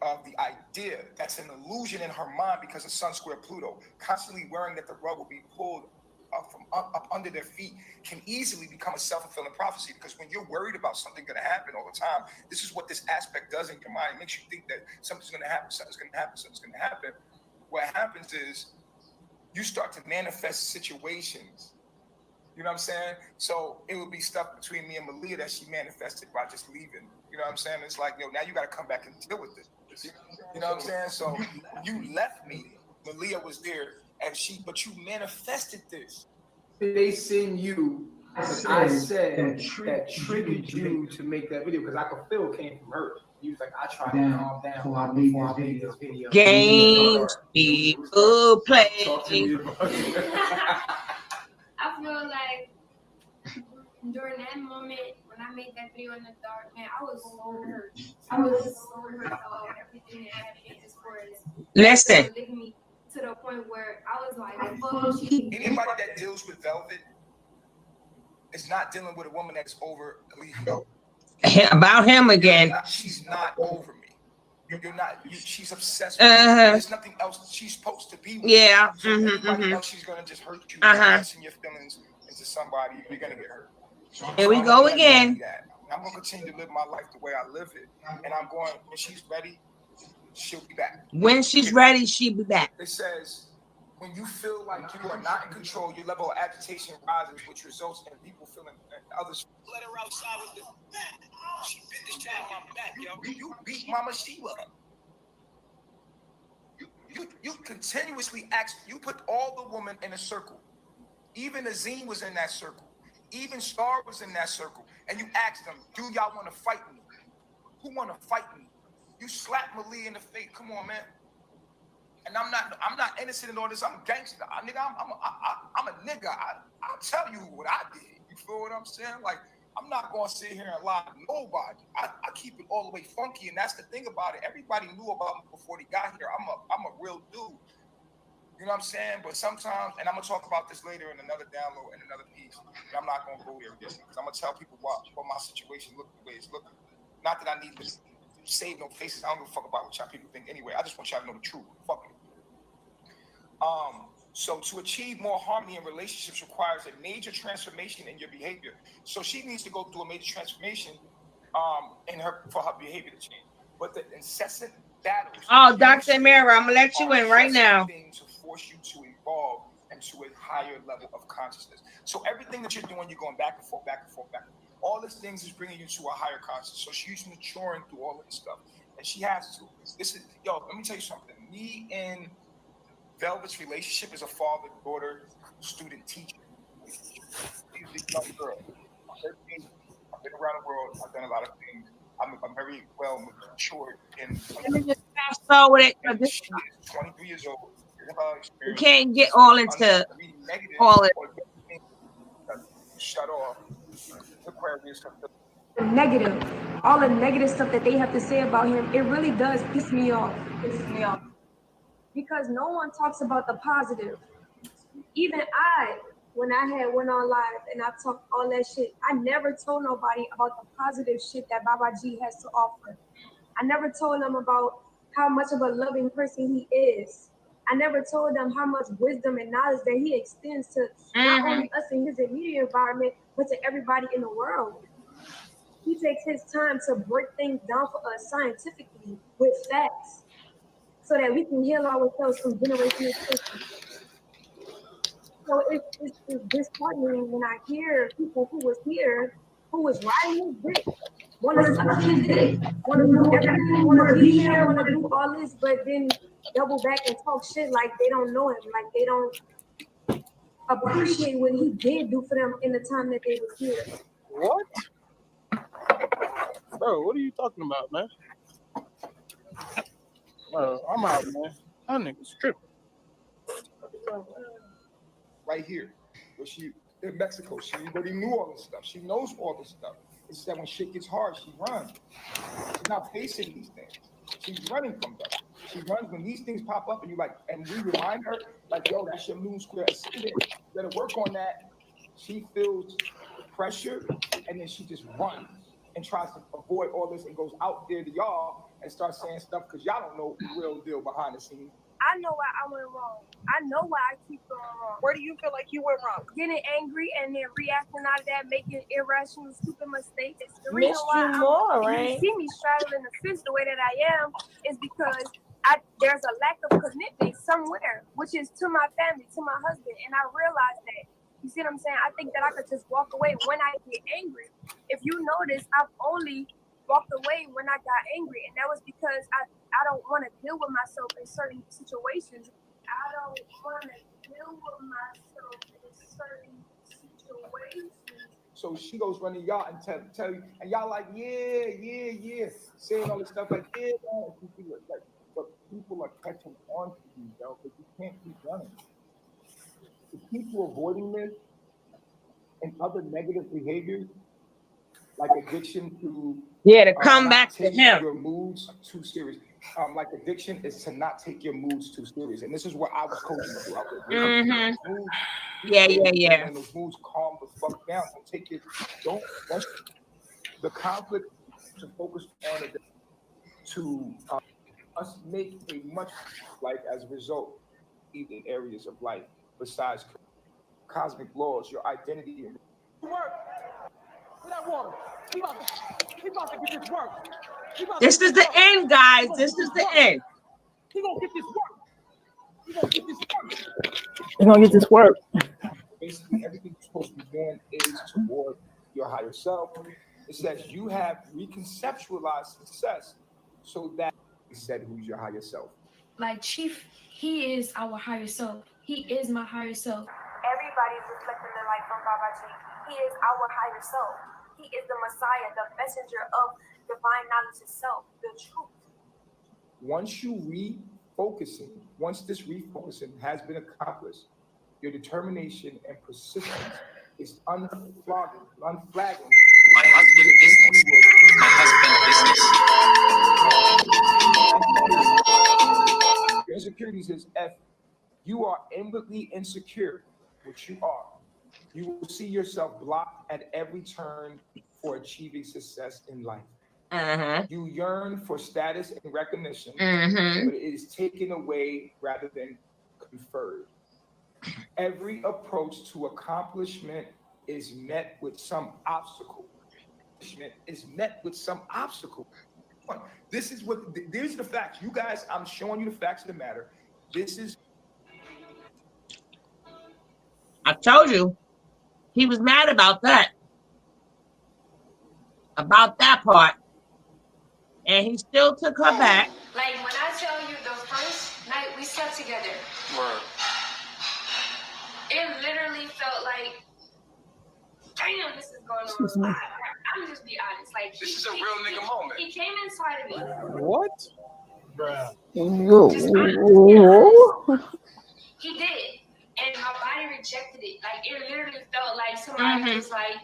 of the idea. That's an illusion in her mind because of Sun square Pluto. Constantly worrying that the rug will be pulled from up under their feet can easily become a self-fulfilling prophecy, because when you're worried about something going to happen all the time, this is what this aspect does in your mind. It makes you think that something's going to happen. What happens is you start to manifest situations. You know what I'm saying? So it would be stuff between me and Malia that she manifested by just leaving. You know what I'm saying? It's like, now you got to come back and deal with this. You know what I'm saying? So you left me. Malia was there, but you manifested this. they send you? I said that triggered you to make that video because I could feel it came from her. You was like, I tried to calm down before I made this video. Games people play. Talk to me about it. I feel like during that moment when I made that video in the dark, man, I was so hurt. I was so hurt about everything that happened as far as Listen. leaving me to the point where I was like, fuck she. Anybody that deals with Velvet is not dealing with a woman that's over leaving. About him again. She's not over me. You're not. She's obsessed with me. There's nothing else she's supposed to be with. Yeah. So anybody else, she's gonna just hurt you. Passing your feelings into somebody, you're gonna get hurt. Here we go again. I'm gonna continue to live my life the way I live it, and I'm going. When she's ready, she'll be back. When she's ready, she'll be back. It says, when you feel like you are not in control, your level of agitation rises, which results in people feeling others. Let her outside with the she bit this shit on my back, yo. You beat Mama Sheila. You continuously ask. You put all the women in a circle. Even Azim was in that circle. Even Star was in that circle. And you asked them, do y'all want to fight me? Who want to fight me? You slapped Malia in the face. Come on, man. And I'm not innocent in all this. I'm a gangster. I'm a nigga. I'll tell you what I did. You feel what I'm saying? Like, I'm not going to sit here and lie to nobody. I keep it all the way funky, and that's the thing about it. Everybody knew about me before they got here. I'm a real dude. You know what I'm saying? But sometimes, and I'm going to talk about this later in another download, in another piece, and I'm not going to go there again, because I'm going to tell people what my situation looked the way it's looking. Not that I need to save no faces. I don't give a fuck about what y'all people think anyway. I just want y'all to know the truth. Fuck it. So to achieve more harmony in relationships requires a major transformation in your behavior. So she needs to go through a major transformation for her behavior to change. But the incessant battles. Oh, Dr. Mara, I'm gonna let you in right now. To force you to evolve into a higher level of consciousness. So everything that you're doing, you're going back and forth, back and forth, back and forth. All these things is bringing you to a higher consciousness. So she's maturing through all of this stuff, and she has to. Let me tell you something. Me and Velvet's relationship is a father, daughter, student, teacher. She's a young girl. I've been around the world. I've done a lot of things. I'm very well matured in. She's 23 years old. You can't get all into all it. Shut off. All the negative stuff that they have to say about him, it really does piss me off. Because no one talks about the positive. Even when I went on live and I talked all that shit, I never told nobody about the positive shit that Baba G has to offer. I never told them about how much of a loving person he is. I never told them how much wisdom and knowledge that he extends to not only us in his immediate environment, but to everybody in the world. He takes his time to break things down for us scientifically with facts, so that we can heal ourselves from generational systems. So it's disheartening when I hear people who was here, who was riding his dick, want to suck his dick, want to do everything, want to be here, want to do all this, but then double back and talk shit like they don't know him, like they don't appreciate what he did do for them in the time that they was here. What? Bro, what are you talking about, man? I'm out, man. That nigga's tripping. Right here, where she in Mexico, she already knew all this stuff. She knows all this stuff. It's that when shit gets hard, she runs. She's not facing these things. She's running from them. She runs when these things pop up, and we remind her, like, yo, that's your moon square ascendant. You better work on that. She feels pressure, and then she just runs and tries to avoid all this and goes out there to y'all and starts saying stuff because y'all don't know the real deal behind the scenes. I know why I went wrong. I know why I keep going wrong. Where do you feel like you went wrong? Getting angry and then reacting out of that, making irrational, stupid mistakes. The Missed reason you why more, you right? see me straddling the fence the way that I am is because there's a lack of commitment somewhere, which is to my family, to my husband, and I realize that. You see what I'm saying? I think that I could just walk away when I get angry. If you notice, I've only walked away when I got angry, and that was because I don't want to deal with myself in certain situations. I don't want to deal with myself in certain So she goes running y'all and tell you, and y'all like, yeah, saying all this stuff like, yeah, man. Like, but people are catching on to you, yo, because you can't keep running. To keep you avoiding this and other negative behaviors, like addiction to to come not back to take him. your moods too serious. Like addiction is to not take your moods too serious, and this is what I was coaching through. Yeah. When those moods calm the fuck down, don't the conflict to focus on it to us make a much like as a result in areas of life besides cosmic laws, your identity and work. That water. He about to get this work. This is the end, guys. This is the end. He gonna get this work. He gonna get this work. He's gonna get this work. Basically, everything you're supposed to be doing is toward your higher self. It says you have reconceptualized success so that he said who's your higher self. Like Chief, he is our higher self. He is my higher self. Everybody's reflecting the light from Babaji. He is our higher self. He is the Messiah, the messenger of divine knowledge itself, the truth. Once this refocusing has been accomplished, your determination and persistence is unflagging. My husband business. Your insecurities is F. You are inwardly insecure, which you are. You will see yourself blocked at every turn for achieving success in life. You yearn for status and recognition, but it is taken away rather than conferred. Every approach to accomplishment is met with some obstacle. This is what, there's the facts. You guys, I'm showing you the facts of the matter. This is. I told you. He was mad about that. About that part. And he still took her back. Like when I tell you the first night we slept together, it literally felt like, damn, this is going on. I'm just be honest. Like This is a real nigga moment. He came inside of me. What? Bruh. He did. And my body rejected it. Like it literally felt like somebody was like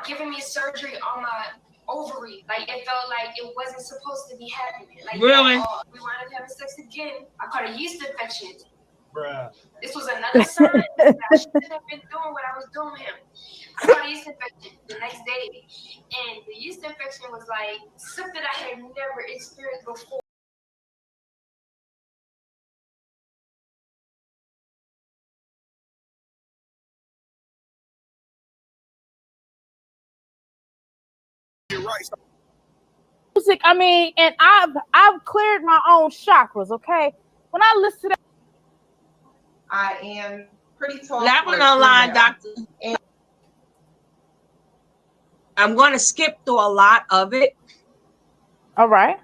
giving me surgery on my ovary. Like it felt like it wasn't supposed to be happening. Like really? We wound up having sex again. I caught a yeast infection. Bruh. This was another sign that I shouldn't have been doing what I was doing him. I caught a yeast infection the next day. And the yeast infection was like something I had never experienced before. Music, I mean, and I've cleared my own chakras, okay? When I listen to that, I am pretty tall. That one online, Doctor. I'm going to skip through a lot of it. All right.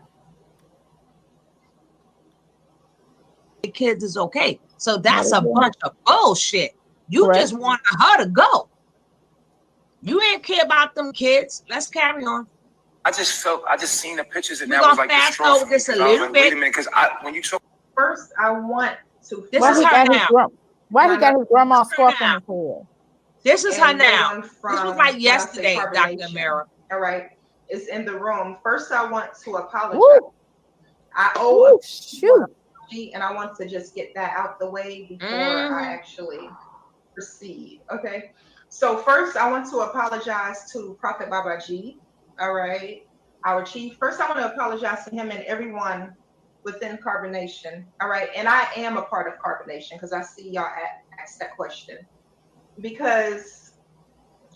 The kids is okay. So that's a bunch of bullshit. You just want her to go. You ain't care about them kids. Let's carry on. I just seen the pictures and We're that was gonna like fast distraught over for me, this a 'cause I was little like, wait a bit. minute, because when you talk First, I want to. This is her now. Why he got his grandma scarf on his head? This is her And the now. one This from, was like when I say yesterday, Dr. carbonation. Amira. All right, it's in the room. First, I want to apologize. Woo. I owe Shoot. and I want to just get that out the way before I actually proceed. Okay. So first, I want to apologize to Prophet Babaji. All right, our chief. First, I want to apologize to him and everyone within Carbonation. All right, and I am a part of Carbonation because I see y'all ask that question. Because,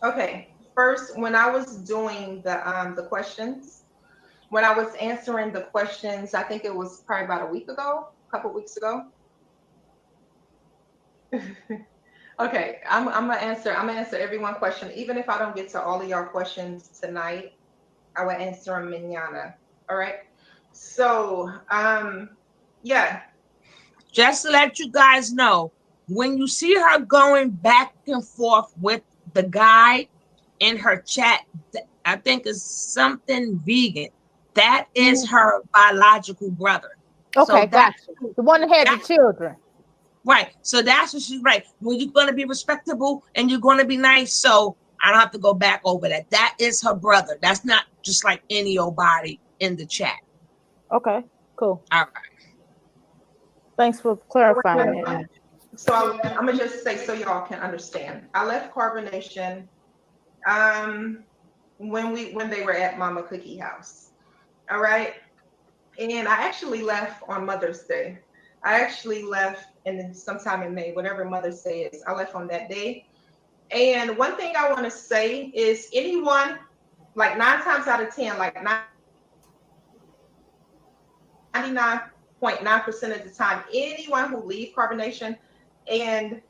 okay, first, when I was doing the questions, when I was answering the questions, I think it was probably about a couple weeks ago. Okay, I'm gonna answer every one question. Even if I don't get to all of your questions tonight, I will answer them mañana. All right. So, yeah. Just to let you guys know, when you see her going back and forth with the guy in her chat, I think is something vegan. That is her biological brother. Okay, So gotcha. The one that had the children. Right. So that's what she's right. Well, you're going to be respectable and you're going to be nice. So I don't have to go back over that. That is her brother. That's not just like any old body in the chat. Okay, cool. All right. Thanks for clarifying that. So I'm gonna just say so y'all can understand. I left Carbonation when they were at Mama Cookie House. All right. And I actually left on Mother's Day. I actually left sometime in May, whatever Mother's Day is. I left on that day. And one thing I want to say is anyone, like 9 times out of 10, like 99.9% of the time, anyone who leave Carbonation, and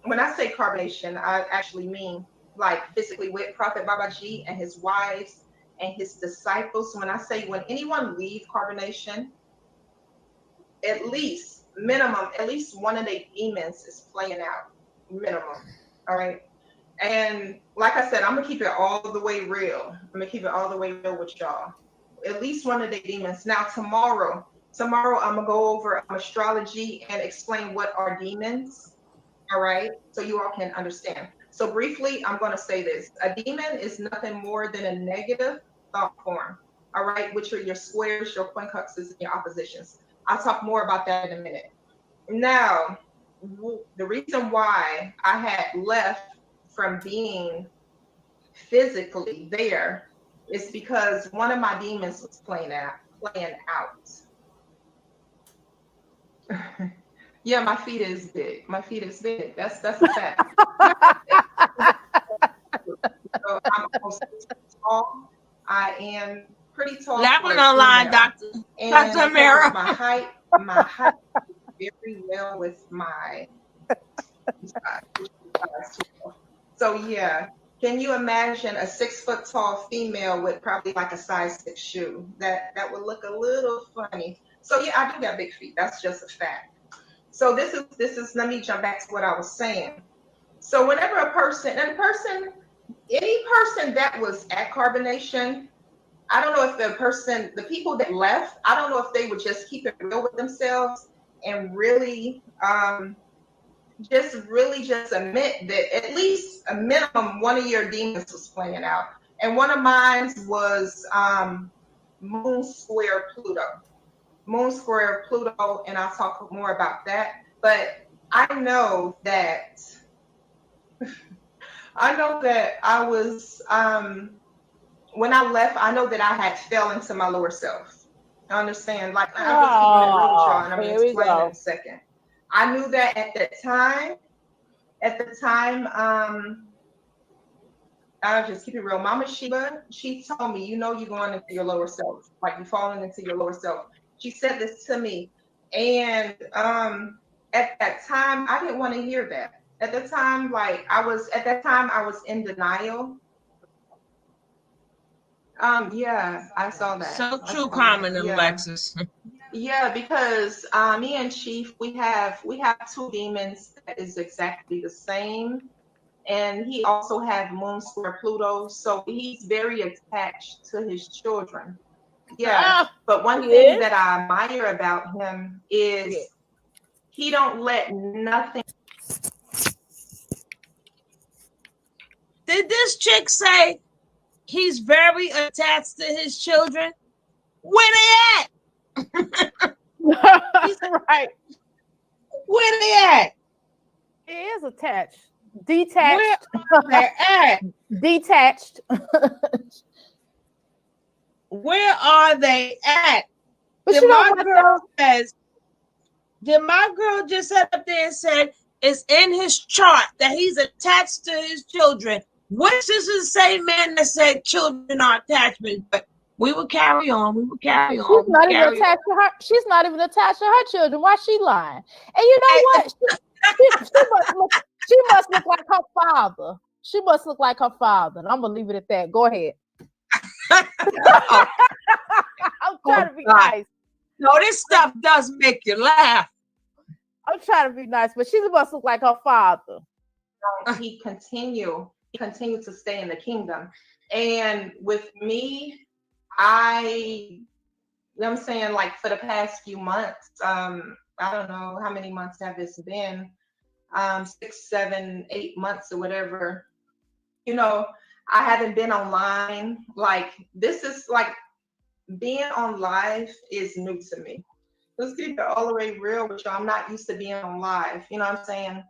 when I say Carbonation, I actually mean like physically with Prophet Babaji and his wives and his disciples. When I say when anyone leave Carbonation, at least one of their demons is playing out. Minimum. All right. And like I said, I'm gonna keep it all the way real. I'm gonna keep it all the way real with y'all. At least one of the demons. Now tomorrow I'm gonna go over astrology and explain what are demons. All right, so you all can understand. So briefly, I'm gonna say this: a demon is nothing more than a negative thought form. All right, which are your squares, your quincunxes, and your oppositions. I'll talk more about that in a minute. Now, the reason why I had left from being physically there is because one of my demons was playing out. Yeah, my feet is big. My feet is big. That's a fact. So I'm almost tall. I am pretty tall. Laughing online, Dr. Mara. My height very well with my so yeah. Can you imagine a 6 foot tall female with probably like a size 6 shoe? That would look a little funny. So yeah, I do got big feet. That's just a fact. So this is let me jump back to what I was saying. So whenever any person that was at Carbonation, I don't know if the people that left, I don't know if they would just keep it real with themselves and really just admit that at least a minimum one of your demons was playing out. And one of mine was Moon Square Pluto. Moon Square Pluto, and I'll talk more about that. But I know that I was when I left, I know that I had fell into my lower self. I understand. Like I'm just keeping it real with y'all, and I'm gonna explain in a second. I knew that at the time, I'll just keep it real. Mama Sheba, she told me, you know, you're going into your lower self, like you're falling into your lower self. She said this to me. And at that time, I didn't want to hear that. At the time, I was in denial. Yeah, I saw that. So true, Carmen and Alexis. Yeah, because me and Chief, we have 2 demons that is exactly the same. And he also had Moon Square Pluto, so he's very attached to his children. Yeah, but one thing that I admire about him is he don't let nothing. Did this chick say he's very attached to his children? Where they at? Right. Where they at? He is attached. Detached. Where are they at? Detached. Where are they at? But Then my girl just sat up there and said it's in his chart that he's attached to his children. Which is the same man that said children are attachment, but we will carry on. She's not even attached to her. She's not even attached to her children. Why she lying? And you know what? She must look like her father. She must look like her father. And I'm gonna leave it at that. Go ahead. I'm trying to be nice. No, this stuff does make you laugh. I'm trying to be nice, but she must look like her father. He continue continue to stay in the kingdom. And with me, you know what I'm saying, like for the past few months, I don't know how many months have this been, 6, 7, 8 months or whatever. You know, I haven't been online. Like this is like being on live is new to me. Let's keep it all the way real with you. I'm not used to being on live. You know what I'm saying?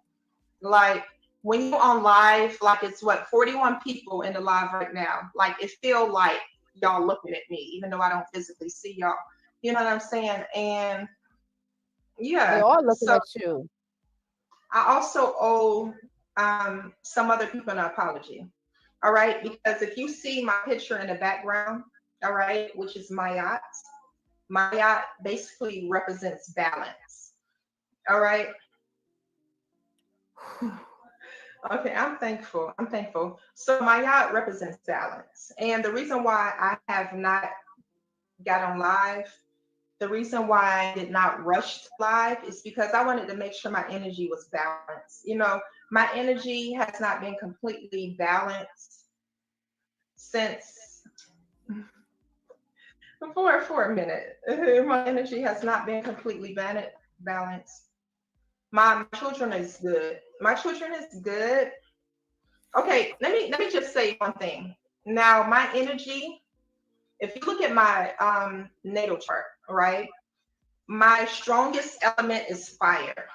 Like when you're on live, like it's what 41 people in the live right now. Like it feel like y'all looking at me, even though I don't physically see y'all. You know what I'm saying? And yeah, They are looking so at you. I also owe some other people an apology. All right, because if you see my picture in the background, all right, which is my yacht basically represents balance. All right. Okay, I'm thankful. I'm thankful. So my yacht represents balance. And the reason why I have not got on live, the reason why I did not rush to live is because I wanted to make sure my energy was balanced. You know, my energy has not been completely balanced since for a minute. My energy has not been completely balanced. My children is good. My children is good. Okay, let me just say one thing. Now, my energy, if you look at my natal chart, right? My strongest element is fire.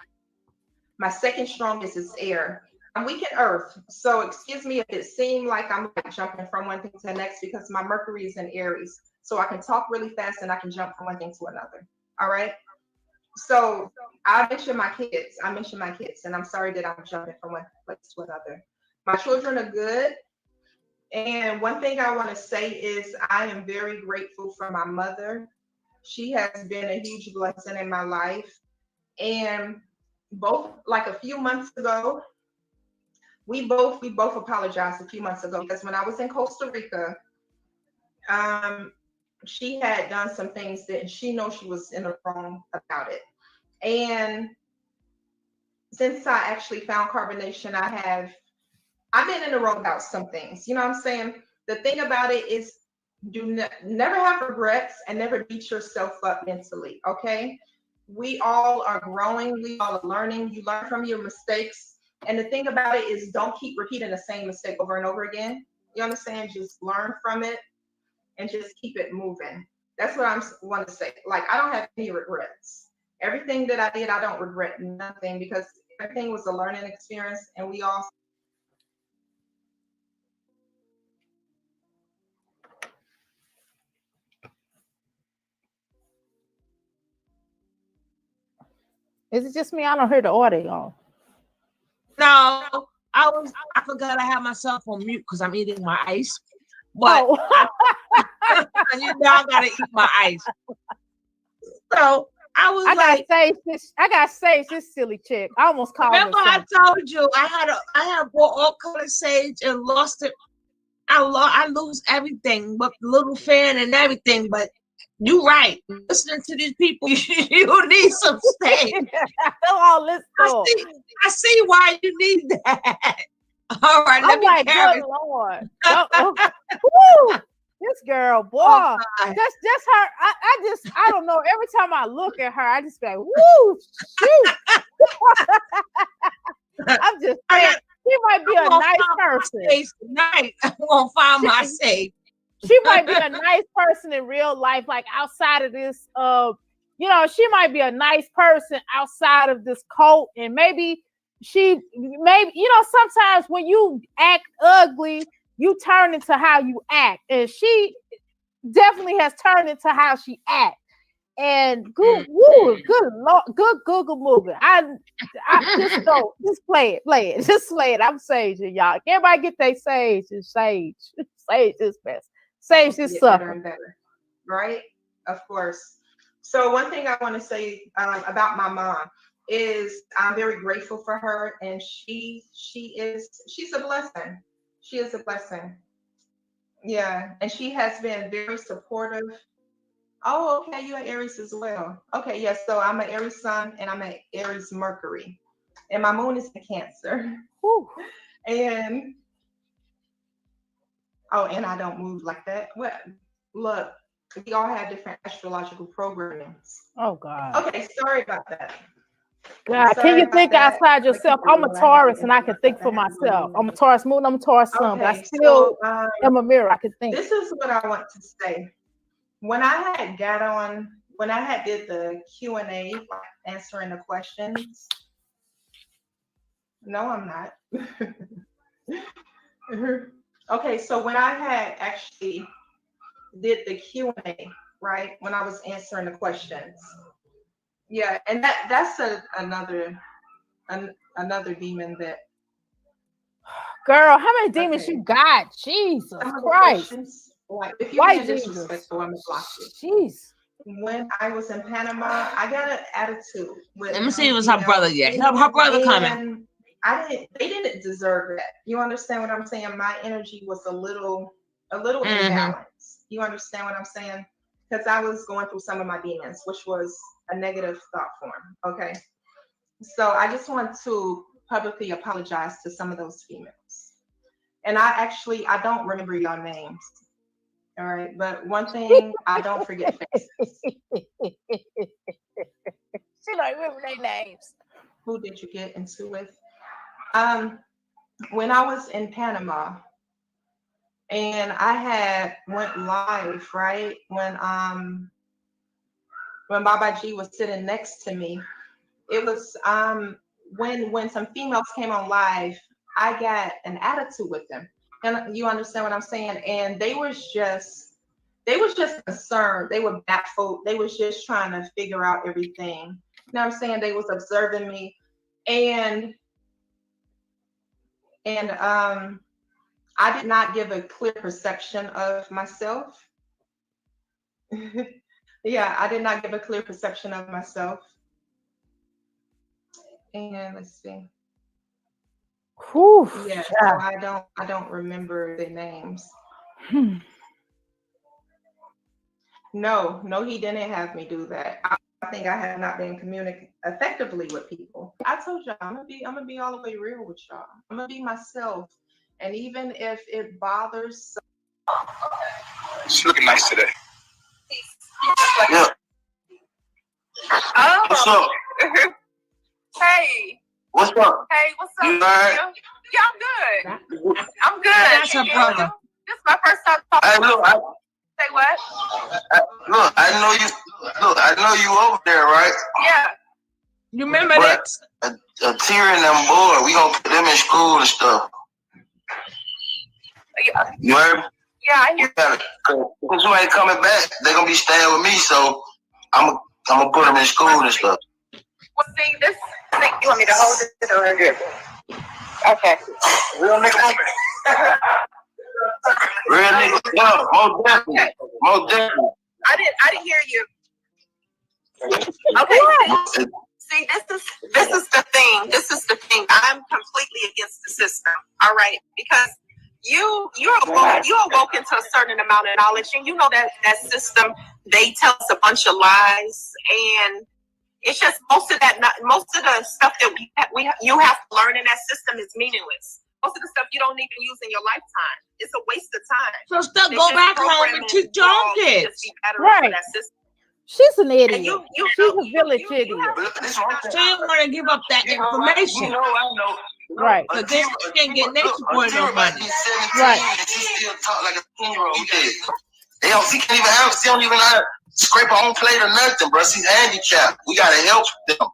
My second strongest is air. I'm weak in earth. So excuse me if it seemed like I'm like jumping from one thing to the next because my Mercury is in Aries. So I can talk really fast and I can jump from one thing to another. All right. So I mentioned my kids. And I'm sorry that I'm jumping from one place to another. My children are good. And one thing I want to say is I am very grateful for my mother. She has been a huge blessing in my life. And both like a few months ago, we both apologized a few months ago because when I was in Costa Rica, she had done some things that she knows she was in the wrong about it. And since I actually found carbonation, I've been in the wrong about some things. You know what I'm saying? The thing about it is never have regrets and never beat yourself up mentally. Okay. We all are growing. We all are learning. You learn from your mistakes. And the thing about it is don't keep repeating the same mistake over and over again. You understand? Just learn from it and just keep it moving. That's what I want to say. Like, I don't have any regrets. Everything that I did, I don't regret nothing because everything was a learning experience and we all. Is it just me? I don't hear the audio. No, I forgot I have myself on mute because I'm eating my ice. But you know I gotta eat my ice. So I was I gotta sage this silly chick. I almost called her. Remember I told you I had bought all color sage and lost it. I lose everything but the little fan and everything. But you right. Listening to these people, you need some sage. I see why you need that. All right, let me carry. Good Lord. Woo! This girl, boy. Just her. I don't know. Every time I look at her, I just be like, woo, shoot. I'm just saying, she might be a nice person. Tonight, I'm gonna find my safe. She might be a nice person in real life, like outside of this. She might be a nice person outside of this cult, and maybe sometimes when you act ugly, you turn into how you act, and she definitely has turned into how she acts. And good Lord, good Google movie. I just go, just play it, just play it. I'm saging y'all. Everybody get their sage and sage this best. Sage this sucker. Better and better, right? Of course. So one thing I want to say about my mom is I'm very grateful for her, and she's a blessing. She is a blessing. Yeah, and she has been very supportive. Oh, okay, you're an Aries as well. Okay, yes. So I'm an Aries Sun and I'm an Aries Mercury, and my moon is in Cancer. Whew. And Oh, and I don't move like that. What? Look, we all have different astrological programmings. Oh God. Okay, sorry about that. God, can you think outside yourself? I'm a Taurus and I can think for myself. I'm a Taurus moon, I'm a Taurus sun, but I still am a mirror. I can think. This is what I want to say. When I had did the Q&A, answering the questions. No, I'm not. Okay, so when I had actually did the Q&A, right, when I was answering the questions, yeah, and that's another demon that. Girl, how many demons you got? Jesus Christ! Like, if you're being disrespectful, I'm gonna block you. Jeez. When I was in Panama, I got an attitude with. Let me see if it's her brother yet. Her brother coming. They didn't deserve that. You understand what I'm saying? My energy was a little imbalanced. You understand what I'm saying? Because I was going through some of my demons, which was a negative thought form. Okay. So I just want to publicly apologize to some of those females. And I don't remember your names. All right. But one thing, I don't forget faces. She don't remember their names. Who did you get into with? When I was in Panama and I had went live, right? When Baba G was sitting next to me, it was when some females came on live, I got an attitude with them. And you understand what I'm saying? And they was just concerned. They were baffled. They was just trying to figure out everything. You know what I'm saying? They was observing me. And I did not give a clear perception of myself. Yeah, I did not give a clear perception of myself. And let's see. Whew, yeah, so I don't remember the names. No, he didn't have me do that. I think I have not been communicating effectively with people. I told y'all I'm gonna be all the way real with y'all. I'm gonna be myself, and even if it bothers. She's looking nice today. Yeah. Oh. What's up? Hey. What's up? Hey, what's up? You all right? Yeah, I'm good. I'm good. That's her brother. This is my first time talking. Hey, look, Say what? I know you over there, right? Yeah. You remember that? A tear in them boy. We gonna put them in school and stuff. Yeah. You heard? Yeah, I hear. Because you ain't coming back, they gonna be staying with me, so I'm gonna put them in school and stuff. Well, see, this thing, you want me to hold it or good? Okay. Real nigga. Real nigga. No, most definitely. Most definitely. I didn't hear you. Okay. See, this is the thing. This is the thing. I'm completely against the system. All right, because you're awoke into a certain amount of knowledge, and you know that system, they tell us a bunch of lies, and it's just most of the stuff that you have to learn in that system is meaningless. Most of the stuff you don't even use in your lifetime. It's a waste of time. So still go back home and teach your own kids. Right. She's an idiot. She's a village idiot. She didn't want to give up that information. I know. Right. But then she can't get Natureboy no money. Right. And she still talk like a 10-year-old. She can't even have. She don't even know how to scrape her own plate or nothing, bro. She's handicapped. We gotta help them.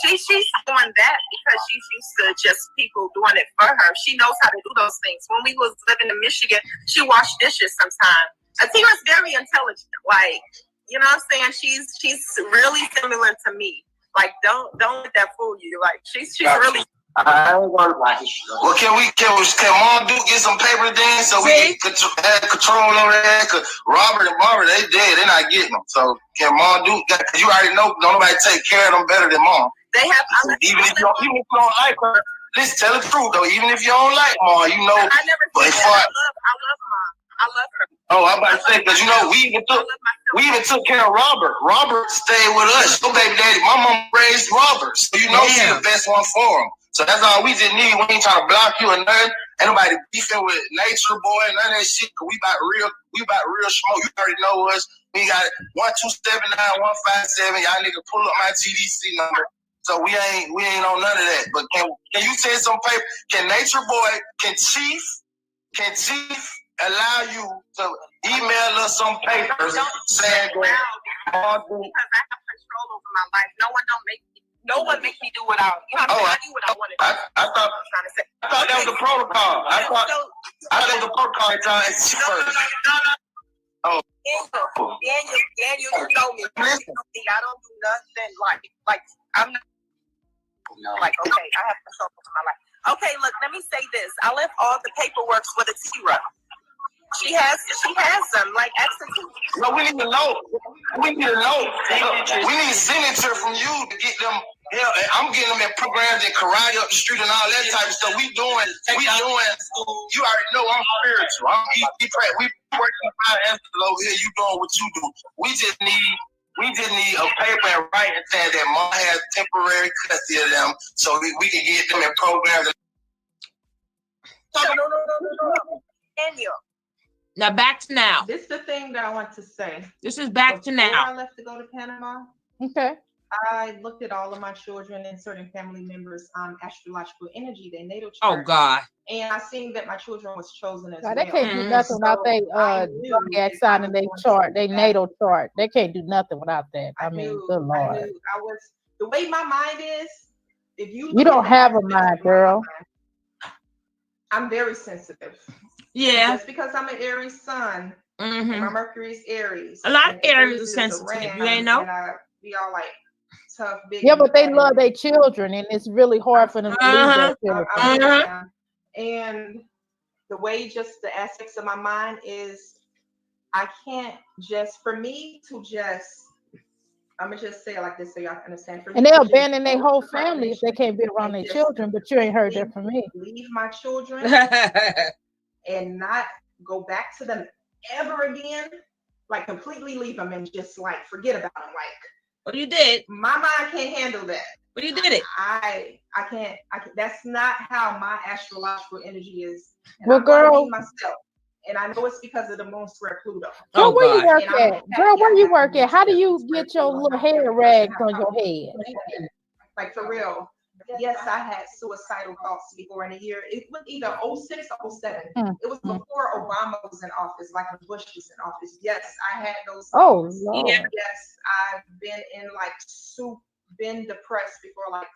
She's doing that because she's used to just people doing it for her. She knows how to do those things. When we was living in Michigan, she washed dishes sometimes. Atira's very intelligent. Like, you know what I'm saying? She's really similar to me. Like, don't let that fool you. Like, she's really. I ain't gonna lie. Well, can Mom Duke get some paper then so we can have control over that? Cause Robert and Barbara, they dead. They're not getting them. So can Mom Duke? Cause you already know, don't nobody take care of them better than Mom. They have. Even if you don't like her, let's tell the truth though. Even if you don't like Mom, you know. I never said that. I love Mom. I love her. Oh, I'm about to say, because you know, we even took care of Robert. Robert stayed with us. Your baby daddy, my mom raised Robert. So you know she's the best one for him. So that's all we just need. We ain't trying to block you or nothing. Ain't nobody beefing with Natureboy, none of that shit. Cause we about real smoke. You already know us. We got 1279157. Y'all nigga pull up my GDC number. So we ain't on none of that. But can you send some paper? Can Natureboy, can Chief allow you to email us some papers saying that because I have control over my life. No one make me do what I do what I want to do. I thought that was the protocol. I thought that was the protocol at times. No. Daniel, you know me. I don't do nothing like I'm not like, okay, I have control over my life. Okay, look, let me say this. I left all the paperwork for the T-Ruck. She has them, like execute. No, we need to know. We need a signature from you to get them. Yeah, I'm getting them in programs in karate up the street and all that type of stuff. We doing. You already know I'm spiritual. We working fine over here. You doing what you do. We just need a paper and writing saying that mom has temporary custody of them, so we can get them in programs. No. Daniel. Now back to now. This is the thing that I want to say. This is back to now. Before I left to go to Panama, okay, I looked at all of my children and certain family members' astrological energy, their natal chart. Oh God. And I seen that my children was chosen as well. They can't do nothing without they zodiac sign and they chart, they natal chart. They can't do nothing without that. I mean, good Lord. I was the way my mind is. If you don't have a mind, girl. I'm very sensitive. Yeah. Just because I'm an Aries sun, and my Mercury is Aries. A lot of Aries are sensitive. You ain't know. We all like tough, big. Yeah, but they love their children, and it's really hard for them to lose their children. And the way just the aspects of my mind is, I can't just, for me to just, I'm gonna just say it like this so y'all understand. And they'll abandon their whole family if they can't be around their children, but you ain't heard that from me. Leave my children and not go back to them ever again, like completely leave them and just like forget about them. Like, well, you did. My mind can't handle that. But you did it. I can't. That's not how my astrological energy is. And well, girl, myself. And I know it's because of the moon square Pluto. Girl, where you work at? Girl, where you work at? How do you get your little hair rags on your head? Like for real. Yes, I had suicidal thoughts before in a year. It was either 06 or 07. It was before Obama was in office, like when Bush was in office. Yes, I had those thoughts. Oh, Lord. Yes, I've been in like been depressed before, like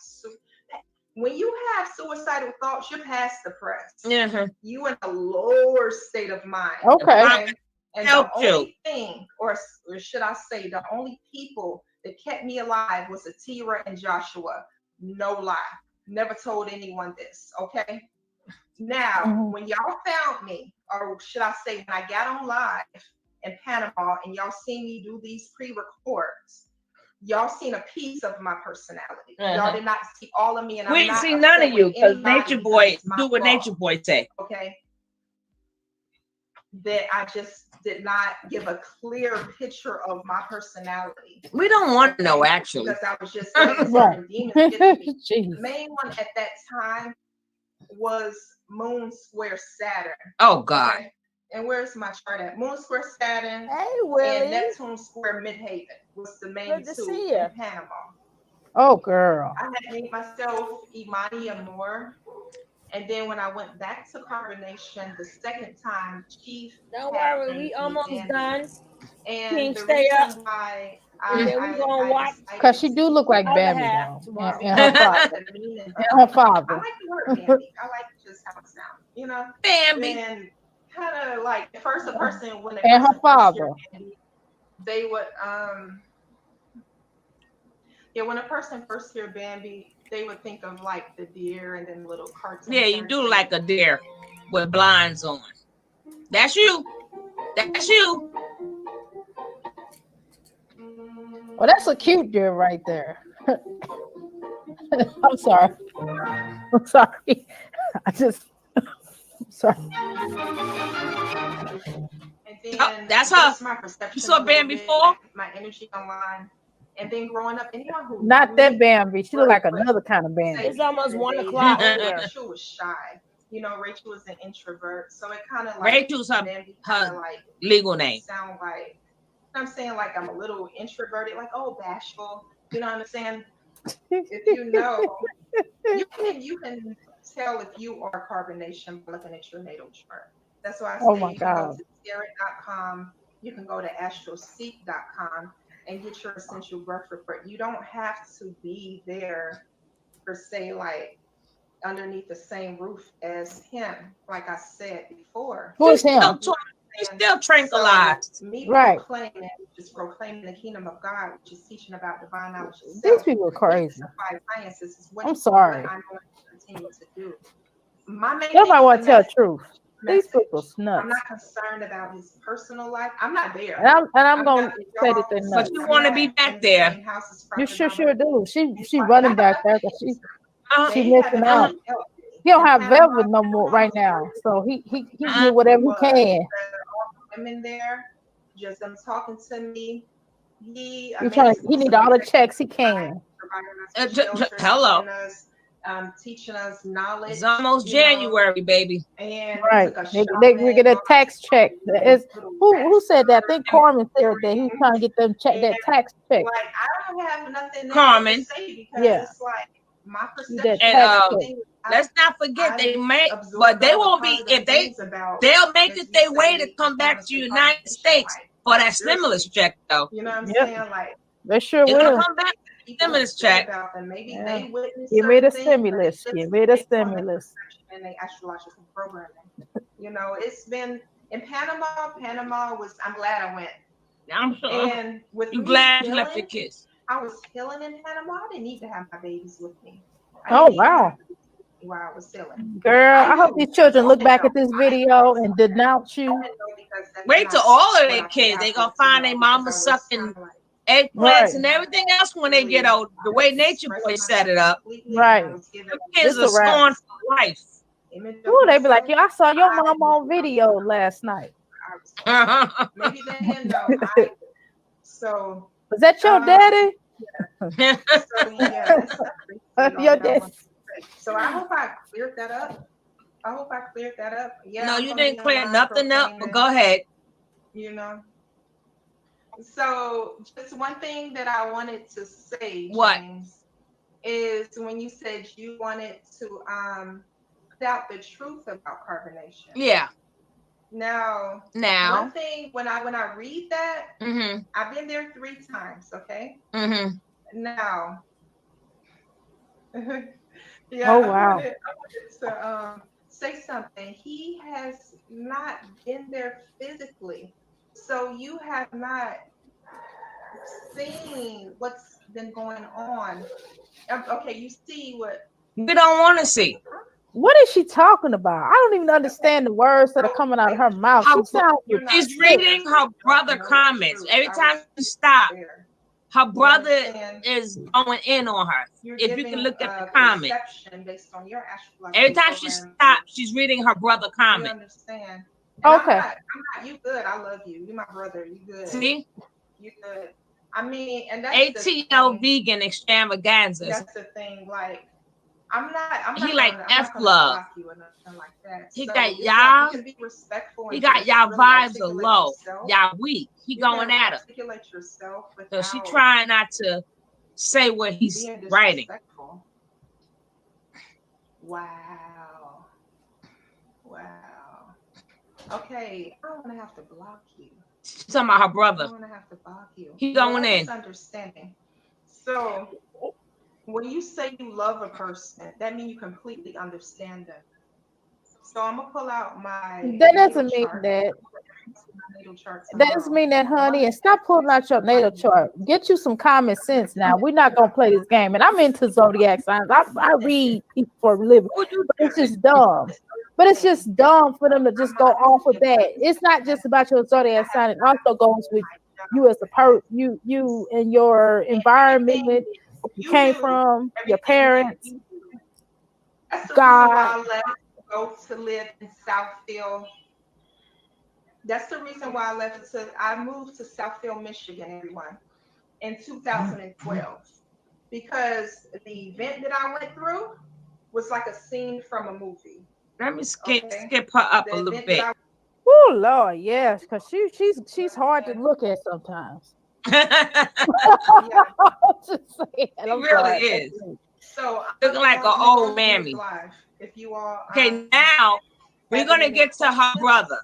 when you have suicidal thoughts, you're past depressed. Yeah. You in a lower state of mind. Okay. And the only thing, or should I say, the only people that kept me alive was Atira and Joshua. No lie. Never told anyone this. Okay. Now, when y'all found me, or should I say, when I got on live in Panama and y'all seen me do these pre-records, y'all seen a piece of my personality. Y'all did not see all of me, and we didn't see none of you because Natureboy do what Natureboy say. Okay. That I just did not give a clear picture of my personality. We don't want to know, actually. Because I was just the main one at that time was Moon Square Saturn. Oh God. Okay? And where's my chart at? Moon Square Saturn and Neptune Square Midhaven was the main two in Panama. Oh girl. I had named myself Imani Amor. And then when I went back to Carbonation the second time, Chief. Don't worry, we almost done. And King, the stay reason up. why we gonna watch. Because she do look like Bambi though. And her father. And her father. I like the word Bambi. I like just how it sounds. You know? Bambi. And kind of like at first the person when and her father. Bambi, they would when a person first hear Bambi, they would think of like the deer and then little cartoon. Yeah, you do like a deer with blinds on. That's you. That's you. Well, that's a cute deer right there. I'm sorry. I'm sorry. I'm sorry. And then that's her. My perception. You saw Bambi before? My energy online. And then growing up, anyone who not that Bambi, she looked like another kind of Bambi. It's almost 1 o'clock. She was shy. you know, Rachel is an introvert, so it kind of like Rachel's her like legal name. Sound like I'm saying like I'm a little introverted, like bashful. You know what I'm saying? If you know, you can tell if you are carbonation by looking at your natal chart. That's why I say Oh my you can go God. to spirit.com, you can go to astroseek.com and get your essential birth report. You don't have to be there per se, like underneath the same roof as him, like I said before. Who is him? He's still tranquilized. So me Right. proclaiming the kingdom of God, which is teaching about divine knowledge of These self, people are crazy. sciences is what, I'm sorry. what I'm going to continue to do. My main Nobody thing want is to tell the message. truth. These people's I'm nuts. not concerned about his personal life. I'm not there. And I'm gonna not in say that y'all's- they're But nuts. you want to be back there. You sure do. She running back there because she They missing haven't out. really helped me. He don't In have Panama, velvet no more right now, so he get whatever he can. women there, just them talking to me. He He need all the checks he can. Hello. Teaching us knowledge. It's almost January, baby. And Right. They get a tax check. Who said that? I think Carmen said that he was trying to get them check that tax check. Like I don't have nothing Carmen. to say because Yeah. it's like my That perception. tax check. Let's not forget they may, but they won't be if they'll make it their way to come back to the United States for that stimulus check, though. You know what I'm Yep. saying? Like They sure It'll will. come back stimulus check. about them. Maybe Yeah. they witnessed Give me the certain things, stimulus. Give me the stimulus. and they astrological programming. You know, it's been in Panama. Panama was. I'm glad I went. I'm sure. And with You me glad you left healing, your kids? I was healing in Panama. I didn't need to have my babies with me. Oh wow. While I was healing. Girl, I hope these children look back at this video and denounce you. Wait till all of their kids, they gonna find their mama sucking eggplants Right. and everything else when they get old. The way Natureboy set it up, Right. them kids It's are a wrap. scorned for life. Ooh, they be like, yo, I saw your mom on video last night. Maybe they didn't know. So Was that your daddy? Yeah. So yeah, Your daddy. So I hope I cleared that up. Yeah. No, I'm you gonna didn't be clear online nothing up, but proclaiming, go ahead. You know. So just one thing that I wanted to say, What? James, is when you said you wanted to put out the truth about carbonation. Yeah. Now, Now. one thing when I read that, Mm-hmm. I've been there 3 times. Okay. Mm-hmm. Now. Yeah, Oh, I wow. wanted to say something. He has not been there physically, so you have not seen what's been going on. Okay, you see what We don't want to see. What is she talking about? I don't even understand the words that are coming out of her mouth. She sounds She's sick. reading her brother comments. Every time you stop, her brother is going in on her. If you can look at the comments. Based on your Every time she stops, she's reading her brother You comment. understand? And Okay. I'm not. You good? I love you. You my brother. You good? See? You good? I mean, and that's ATL vegan extravaganzas. That's the thing. Like, I'm not. He like I'm not F gonna love. block you or nothing like that. He So got it's y'all. Like you can be respectful. He And got just y'all really vibes are articulate low. yourself. Y'all weak. He You going can at her. articulate yourself So she without trying not to say what he's being writing. disrespectful. Wow. Wow. Okay, I don't want to have to block you. She's talking about her I brother. don't want to have to block you. He going in. Misunderstanding. So when you say you love a person, that means you completely understand them. So I'm gonna pull out my That natal doesn't mean chart. that. My natal chart That doesn't tomorrow. mean that, honey. And stop pulling out your natal chart. Get you some common sense now. We're not gonna play this game. And I'm into zodiac signs. I read people for a living, but it's just dumb. But it's just dumb for them to just go off of that. It's not just about your zodiac sign. It also goes with you as a you and your environment you came from, your parents, That's the God. reason why I left to go to live in Southfield. That's the reason why I moved to Southfield, Michigan, everyone, in 2012. Because the event that I went through was like a scene from a movie. Let me skip her up a little bit. Oh Lord, yes, because she's hard to look at sometimes. Just saying, It I'm really sorry. is. So Looking like an old mammy. If you all Okay, now we're gonna get to her brother.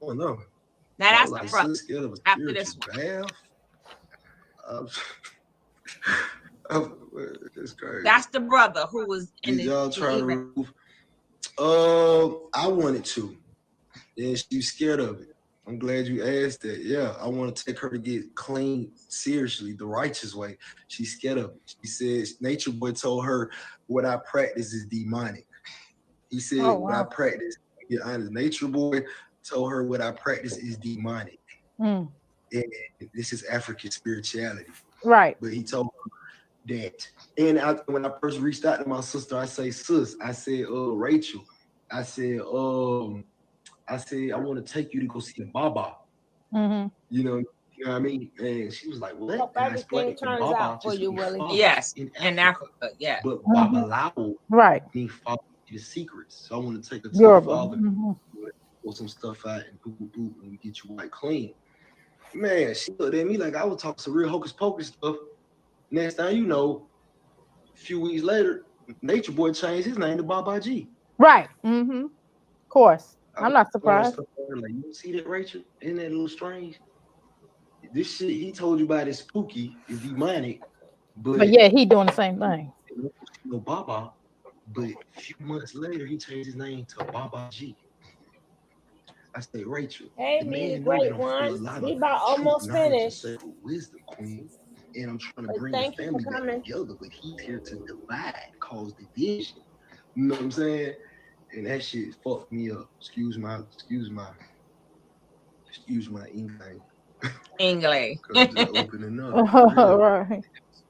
Oh no. Now that's like the brother. scared of a After this spiritual one. bath. It's crazy. That's the brother who was in Did the y'all try to event. remove? I wanted to. Yeah, she's scared of it. I'm glad you asked that. Yeah, I want to take her to get clean seriously, the righteous way. She's scared of it. She says Natureboy told her what I practice is demonic. He said what I practice. Be honest, Natureboy told her what I practice is demonic. And this is African spirituality. Right. But he told her that. And when I first reached out to my sister, I say, sis, I said, Rachel, I said, I want to take you to go see a Baba. You know what I mean? And she was like, what? Hope And I everything explained turns out for you, Willie. Yes, in Africa, yeah. But Babalawo means father the secrets. So I want to take her to the father, pull some stuff out and and get you white clean. Man, she looked at me like I was talking some real hocus pocus stuff. Next thing you know, a few weeks later, Natureboy changed his name to Baba G. Right. Of course. I'm not surprised. Like, you see that, Rachel? Isn't that a little strange? This shit he told you about is spooky, is demonic, but yeah, he doing the same thing. No Baba, but a few months later he changed his name to Baba G. I say, Rachel, Hey, the me, man the great a one. lot We of about almost finished. sacred wisdom, queen. And I'm trying to But bring the thank you family for back coming. together, but he's here to divide, cause division. You know what I'm saying? And that shit fucked me up. Excuse my English. English. I'm just opening up. Right.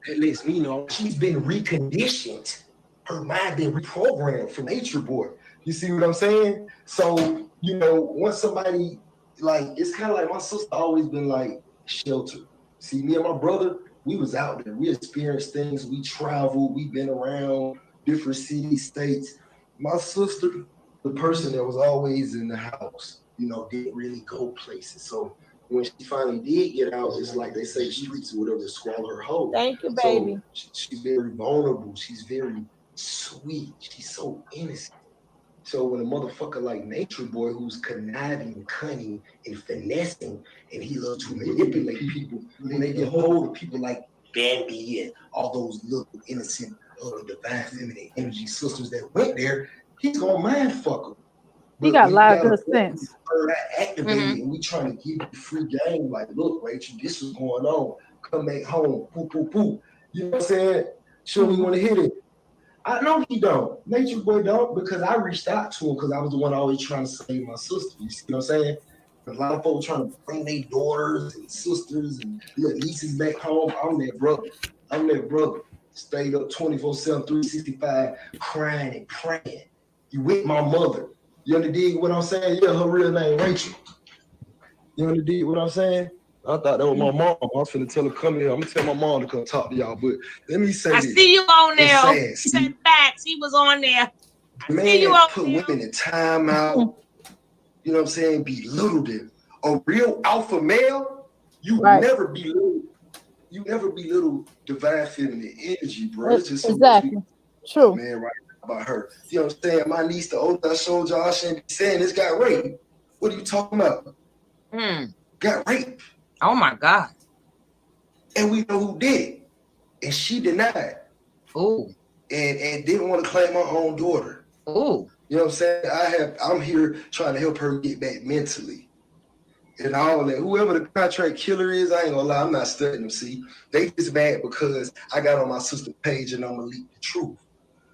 That lets me know she's been reconditioned. Her mind been reprogrammed from Natureboy. You see what I'm saying? So, you know, once somebody, like, it's kind of like my sister always been like sheltered. See, me and my brother, we was out there. We experienced things. We traveled. We been around different cities, states. My sister, the person that was always in the house, you know, didn't really go places. So when she finally did get out, it's like they say streets or whatever, swallow her whole. Thank you, baby. So she's very vulnerable. She's very sweet. She's so innocent. So when a motherfucker like Natureboy, who's conniving, cunning, and finessing, and he loves to manipulate people, when they get hold of people like Bambi and all those little innocent, divine feminine energy sisters that went there, he's gonna mind fuck them. He got a lot of good sense. Activated, and we trying to give you free game. Like, look, Rachel, this is going on. Come back home. Poo, poo, poo. You know what I'm saying? Sure, we want to hit it. I know he don't. Natureboy don't, because I reached out to him because I was the one always trying to save my sister. You see what I'm saying? A lot of folks trying to bring their daughters and sisters and little nieces back home. I'm that brother. Stayed up 24/7, 365, crying and praying. You with my mother. You understand what I'm saying? Yeah, her real name, Rachel. You understand what I'm saying? I thought that was my mom. I was finna tell her, come here. I'm gonna tell my mom to come talk to y'all. But let me say I this. see you on there. Sad, He said facts. He was on there. Man, put women in time out. You know what I'm saying? Belittle them. A real alpha male, you never belittle. You never belittle divine feminine energy, bro. It's just exactly true, man. Right about her. You know what I'm saying? My niece, the older I showed y'all, I shouldn't be saying this got raped. What are you talking about? Got raped. Oh my God. And we know who did it. And she denied. Oh. And didn't want to claim her own daughter. Oh. You know what I'm saying? I'm here trying to help her get back mentally. And all that. Whoever the contract killer is, I ain't gonna lie, I'm not studying them. See, they just mad because I got on my sister's page and I'm gonna leak the truth.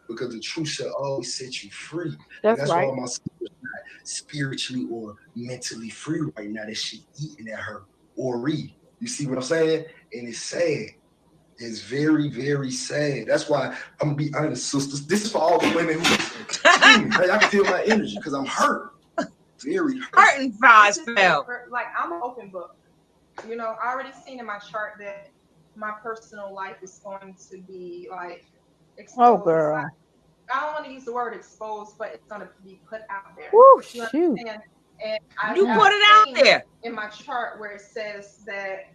Because the truth shall always set you free. That's right. why my sister's not spiritually or mentally free right now. That shit eating at her or read. You see what I'm saying? And it's sad. It's very, very sad. That's why I'm gonna be honest, sisters. This is for all the women who I can feel my energy because I'm hurt. Very hurting fries fell. Like, I'm an open book. You know, I already seen in my chart that my personal life is going to be like exposed. Oh, girl. I don't want to use the word exposed, but it's going to be put out there. Woo, You shoot. understand? And I've You put it out seen there. in my chart where it says that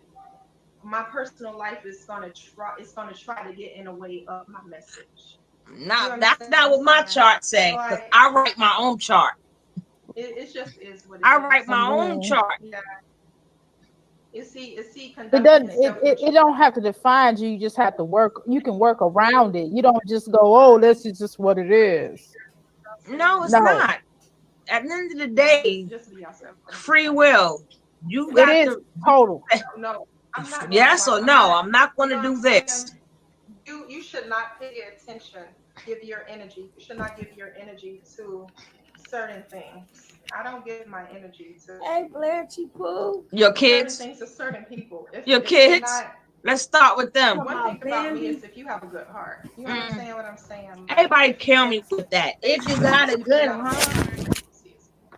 my personal life is going to try to get in the way of my message. No, that's not what my chart say. Because I write my own chart. It just is what it is. I write my own chart. Yeah. Is he It doesn't. It don't have to define you. You just have to work. You can work around it. You don't just go, "Oh, this is just what it is." No, it's not. At the end of the day, just be yourself. Free will. You It got is to total. No, I'm not. Yes or no? I'm not going to do this. You should not pay attention. Give your energy. You should not give your energy to certain things. I don't give my energy to. Hey, Blanchy Pooh. Your kids. Certain things to certain people. Your kids. Let's start with them. One thing about me is if you have a good heart. You understand what I'm saying? Everybody kill me with that. If you got a good heart.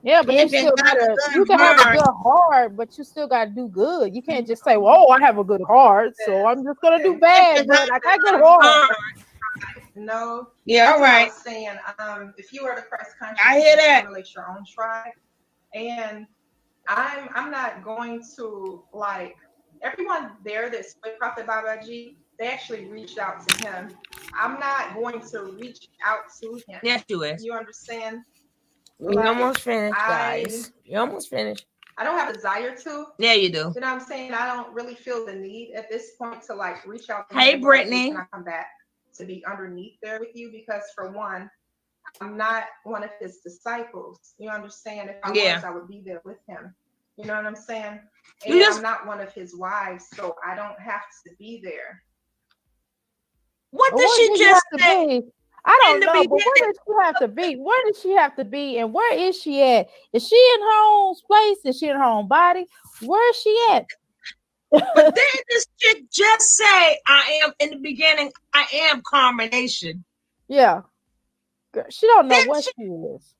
Yeah, but you still gotta. You can have a good heart, but you still gotta do good. You can't just say, "Well, oh, I have a good heart, so I'm just gonna do bad." But I got good heart. No. Yeah, all right. I was saying, if you are the Christ conscious, I hear that. Formulate your own tribe, and I'm not going to like everyone there that's with Prophet Babaji. They actually reached out to him. I'm not going to reach out to him. Yes, you is. You understand? We almost finished, guys. You almost finished. I don't have a desire to. Yeah, you do. You know what I'm saying? I don't really feel the need at this point to like reach out to Hey, him. Brittany. Can I come back to be underneath there with you? Because for one, I'm not one of his disciples. You understand? If I was, I would be there with him. You know what I'm saying? And I'm not one of his wives, so I don't have to be there. What did she just say? I don't know, but where does she have to be? Where does she have to be? And where is she at? Is she in her own place? Is she in her own body? Where is she at? But then this chick just say, I am in the beginning, I am combination. Yeah. She don't know what she is.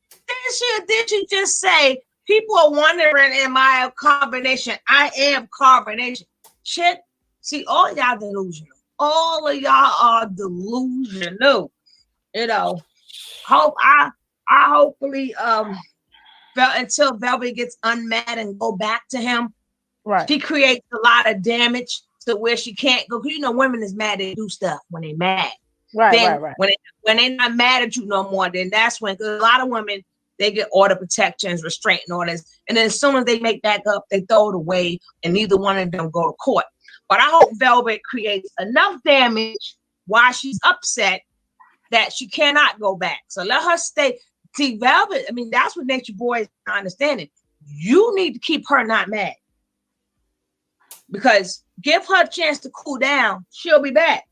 Did she just say, people are wondering, am I a combination? I am combination. Shit. See, all y'all delusional. All of y'all are delusional. You know, I hopefully until Velvet gets unmad and go back to him. Right. She creates a lot of damage to where she can't go. You know, women is mad, they do stuff when they mad. Right. When they're not mad at you no more, then that's when a lot of women, they get order protections, restraint orders, and then as soon as they make back up, they throw it away, and neither one of them go to court. But I hope Velvet creates enough damage while she's upset that she cannot go back. So let her stay. See, Velvet, I mean, that's what Natureboy is not understanding. You need to keep her not mad. Because give her a chance to cool down, she'll be back.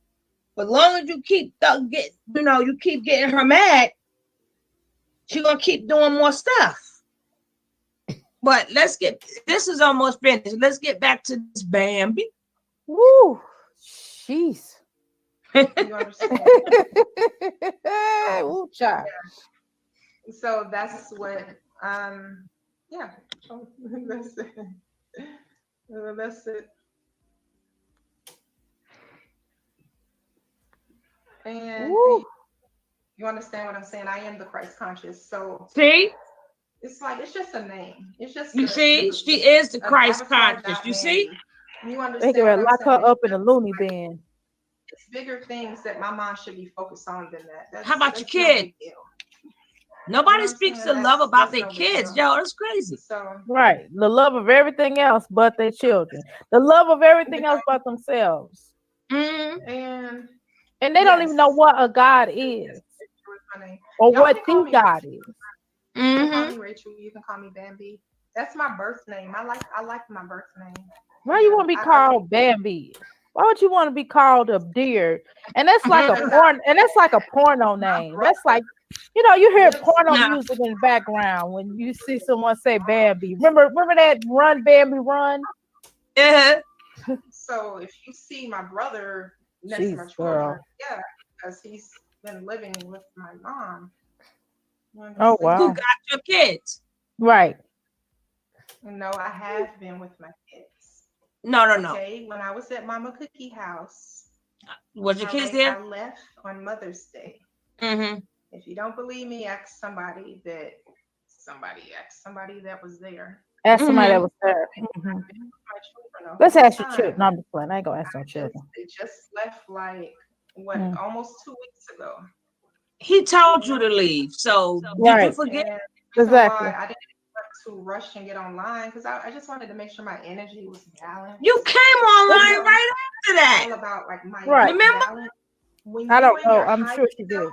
But as long as you keep getting her mad, she's gonna keep doing more stuff. But this is almost finished. Let's get back to this Bambi. Woo, jeez. You understand? Ooh, child. So that's what yeah. That's it. That's it. And you understand what I'm saying? I am the Christ conscious. So see, it's like it's just a name. It's just she is the Christ conscious. You see? You understand? They can lock her up in a loony bin. It's bigger things that my mind should be focused on than that. How about your kids? Nobody speaks the love about their kids, yo. That's crazy. So right, the love of everything else but their children, the love of everything else but themselves, and they don't even know what a God is or what the God is. You can call me Rachel. You can call me Bambi. That's my birth name. I like my birth name. Why you want to be called Bambi? Why would you want to be called a deer? And that's like a porn. And that's like a porno name. That's like, you hear porno music in the background when you see someone say Bambi. Remember that Run Bambi Run? Yeah. So if you see my brother next to my children, yeah, because he's been living with my mom. Oh wow. Who got your kids? Right. No, I have been with my kids. No. Okay, when I was at Mama Cookie house. Was your kids there? I left on Mother's Day. Mm-hmm. If you don't believe me, ask somebody that was there. Ask somebody that was there. My children Let's the whole ask your time. children. No, I'm just playing. I ain't gonna ask no children. They just left like what, almost 2 weeks ago. He told you to leave, so did you forget? And the reason why I didn't want to rush and get online because I just wanted to make sure my energy was balanced. You came online right after that. All about like my Remember? balance. When I don't you know. your I'm high sure she self, did. when I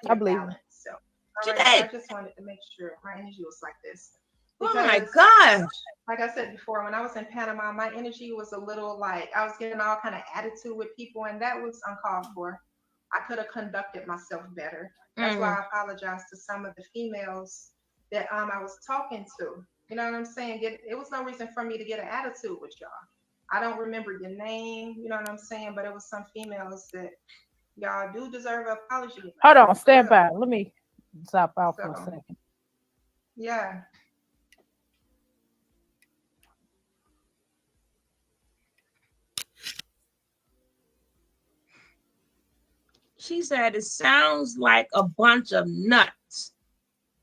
you're believe. balanced. So, all right, so I just wanted to make sure my energy was like this. Oh my Because, gosh. like I said before, when I was in Panama, my energy was a little like I was getting all kind of attitude with people, and that was uncalled for. I could have conducted myself better. That's why I apologize to some of the females that I was talking to. You know what I'm saying? It was no reason for me to get an attitude with y'all. I don't remember your name, you know what I'm saying? But it was some females that y'all do deserve an apology. Hold on, stand by. Let me stop out for a second. Yeah. She said it sounds like a bunch of nuts.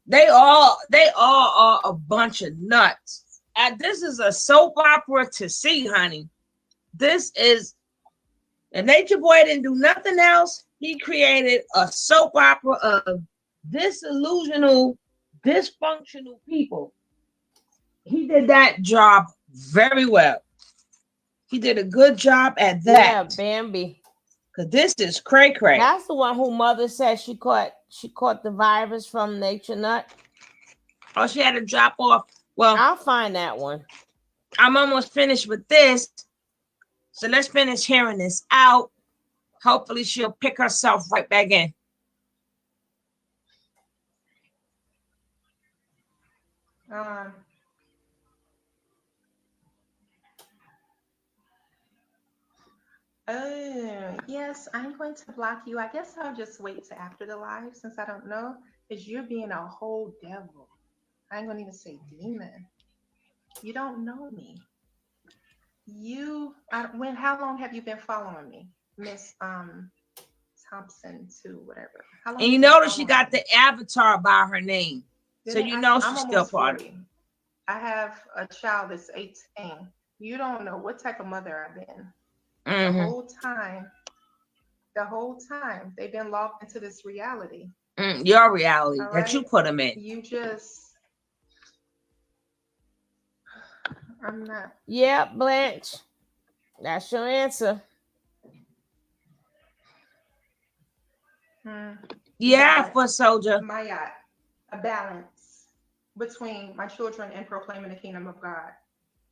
They all are a bunch of nuts. And this is a soap opera to see, honey. This is, and Natureboy didn't do nothing else. He created a soap opera of disillusional, dysfunctional people. He did that job very well. He did a good job at that. Yeah, Bambi. Cause this is cray. That's the one who mother said she caught the virus from Nature Nut. Oh, she had to drop off. Well, I'll find that one. I'm almost finished with this. So let's finish hearing this out. Hopefully she'll pick herself right back in. Yes, I'm going to block you. I guess I'll just wait till after the live since I don't know. Because you're being a whole devil. I ain't gonna even say demon. You don't know me. How long have you been following me? Miss Thompson too, whatever. How long And you notice she got the avatar by her name. So you know she's still part of it. I have a child that's 18. You don't know what type of mother I've been. The whole time they've been locked into this reality. Your reality that you put them in. I'm not. Yeah, Blanche. That's your answer. Yeah, for soldier. A balance between my children and proclaiming the kingdom of God.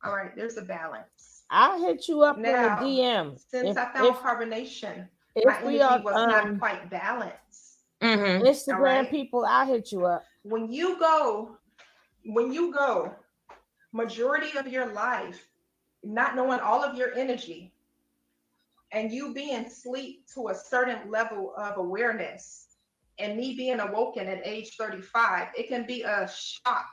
All right, there's a balance. I'll hit you up Now, in a DM. Since I found carbonation, my energy was not quite balanced. Instagram people, I'll hit you up. When you go, majority of your life, not knowing all of your energy, and you being asleep to a certain level of awareness, and me being awoken at age 35, it can be a shock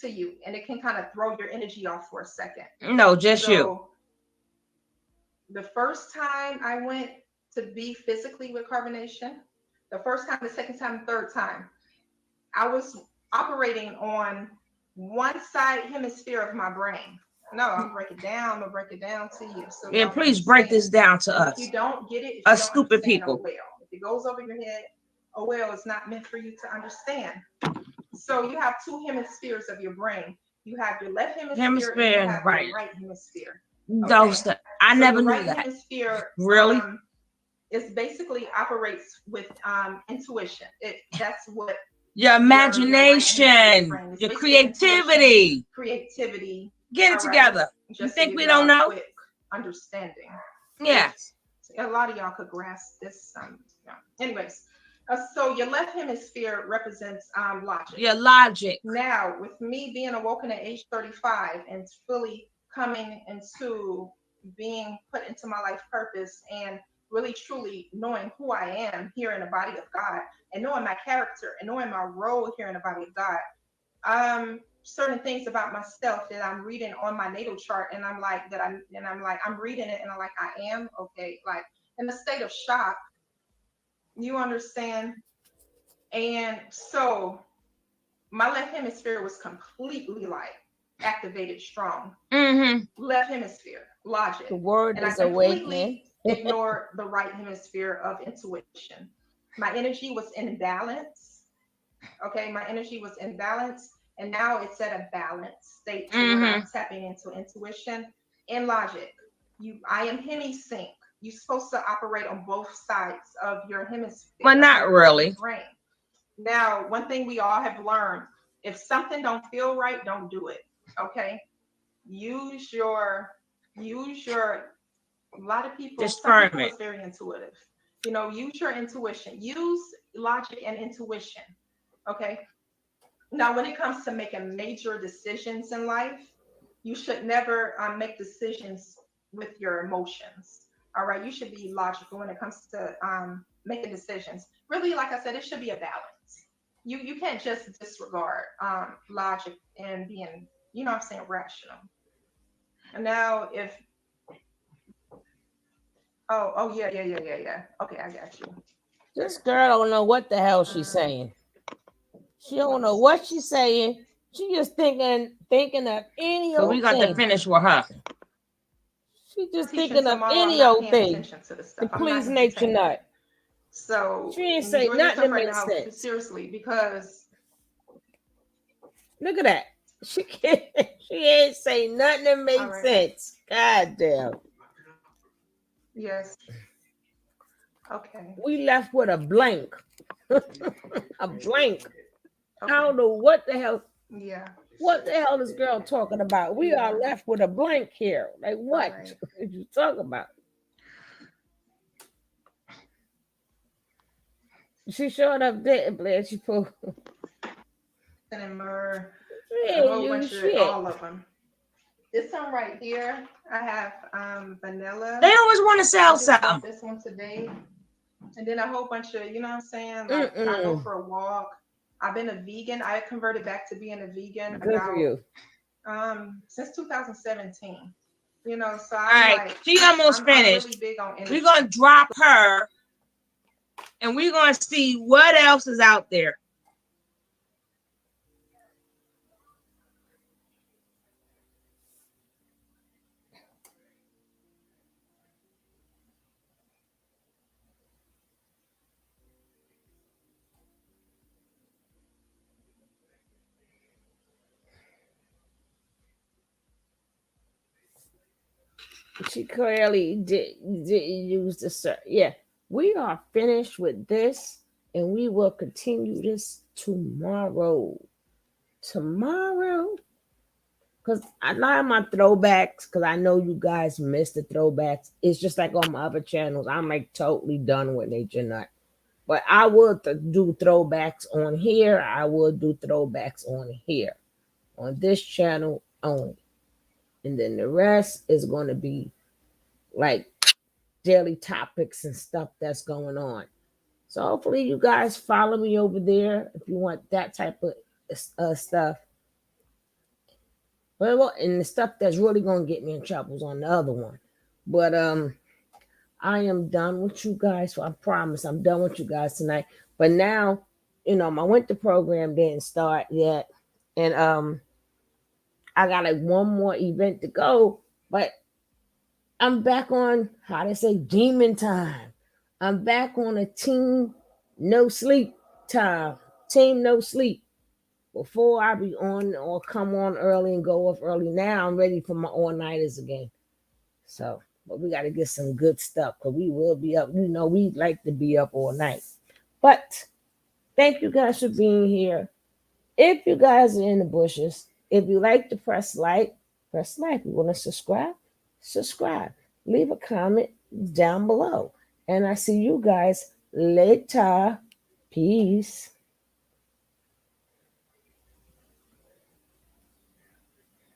to you, and it can kind of throw your energy off for a second. No, just you. The first time I went to be physically with carbonation, the first time, the second time, the third time, I was operating on one side hemisphere of my brain. No, I'm gonna break it down. I'm gonna break it down to you. So yeah, please break this down to us. If you don't get it, us stupid people. Oh well. If it goes over your head, oh well, it's not meant for you to understand. So you have two hemispheres of your brain. You have your left hemisphere and you have right. your right hemisphere. Those I never knew right that. Hemisphere, really? It basically operates with intuition. That's what your imagination, your creativity. Creativity. Get it together. You think we don't know? Quick understanding. Yes. A lot of y'all could grasp this. Anyways, so your left hemisphere represents logic. Your logic. Now, with me being awoken at age 35 and fully coming into being put into my life purpose and really truly knowing who I am here in the body of God and knowing my character and knowing my role here in the body of God, certain things about myself that I'm reading on my natal chart and I'm reading it and I'm like, I am okay, like in a state of shock, you understand? And so my left hemisphere was completely like activated strong. Left hemisphere, logic. The word And I is awakening. completely ignored the right hemisphere of intuition. My energy was in balance. Okay, my energy was in balance. And now it's at a balanced state to where I'm tapping into intuition and logic. I am hemisync. You're supposed to operate on both sides of your hemisphere. But not really. Brain. Now, one thing we all have learned, if something don't feel right, don't do it. Okay? Use your a lot of people, some people is very intuitive. You know, use your intuition. Use logic and intuition. Okay? Now, when it comes to making major decisions in life, you should never make decisions with your emotions. All right, you should be logical when it comes to making decisions. Really, like I said, it should be a balance. You can't just disregard logic and being, you know what I'm saying, rational. And now if oh yeah. Okay, I got you. This girl don't know what the hell she's saying. She don't know what she's saying. She just thinking of any So old we got thing. to finish with her. She just thinking of any old thing to please nature nut. So she ain't say nothing that makes sense. Seriously, because look at that. She ain't say nothing that makes sense. God damn. Yes. Okay. We left with a blank. A blank. Okay. I don't know what the hell. Yeah. What the hell is girl talking about? We are left with a blank here. Like what did you talk about? She showed up there, Blair. She put and a whole bunch of all of them. This one right here, I have vanilla. They always want to sell something. This one today, and then a whole bunch of, you know what I'm saying? Like I go for a walk. I've been a vegan. I converted back to being a vegan for you. Since 2017. You know, so all right, she almost finished. Really big on we're gonna drop her, and we're gonna see what else is out there. She clearly didn't use the search. Yeah, we are finished with this, and we will continue this tomorrow. Because I like my throwbacks, because I know you guys missed the throwbacks. It's just like on my other channels. I'm like totally done with Nature Nut. But I will do throwbacks on here. I will do throwbacks on here. On this channel only. And then the rest is going to be like daily topics and stuff that's going on. So hopefully you guys follow me over there if you want that type of stuff. Well, and the stuff that's really going to get me in trouble is on the other one. But I am done with you guys. So I promise I'm done with you guys tonight. But now, you know, my winter program didn't start yet. And I got like one more event to go. But I'm back on, how they say, demon time. I'm back on a team no sleep time. Team no sleep. Before I be on or come on early and go off early. Now I'm ready for my all-nighters again. So, but we got to get some good stuff because we will be up. You know, we like to be up all night. But thank you guys for being here. If you guys are in the bushes, if you like to press like. If you want to subscribe. Leave a comment down below. And I see you guys later. Peace.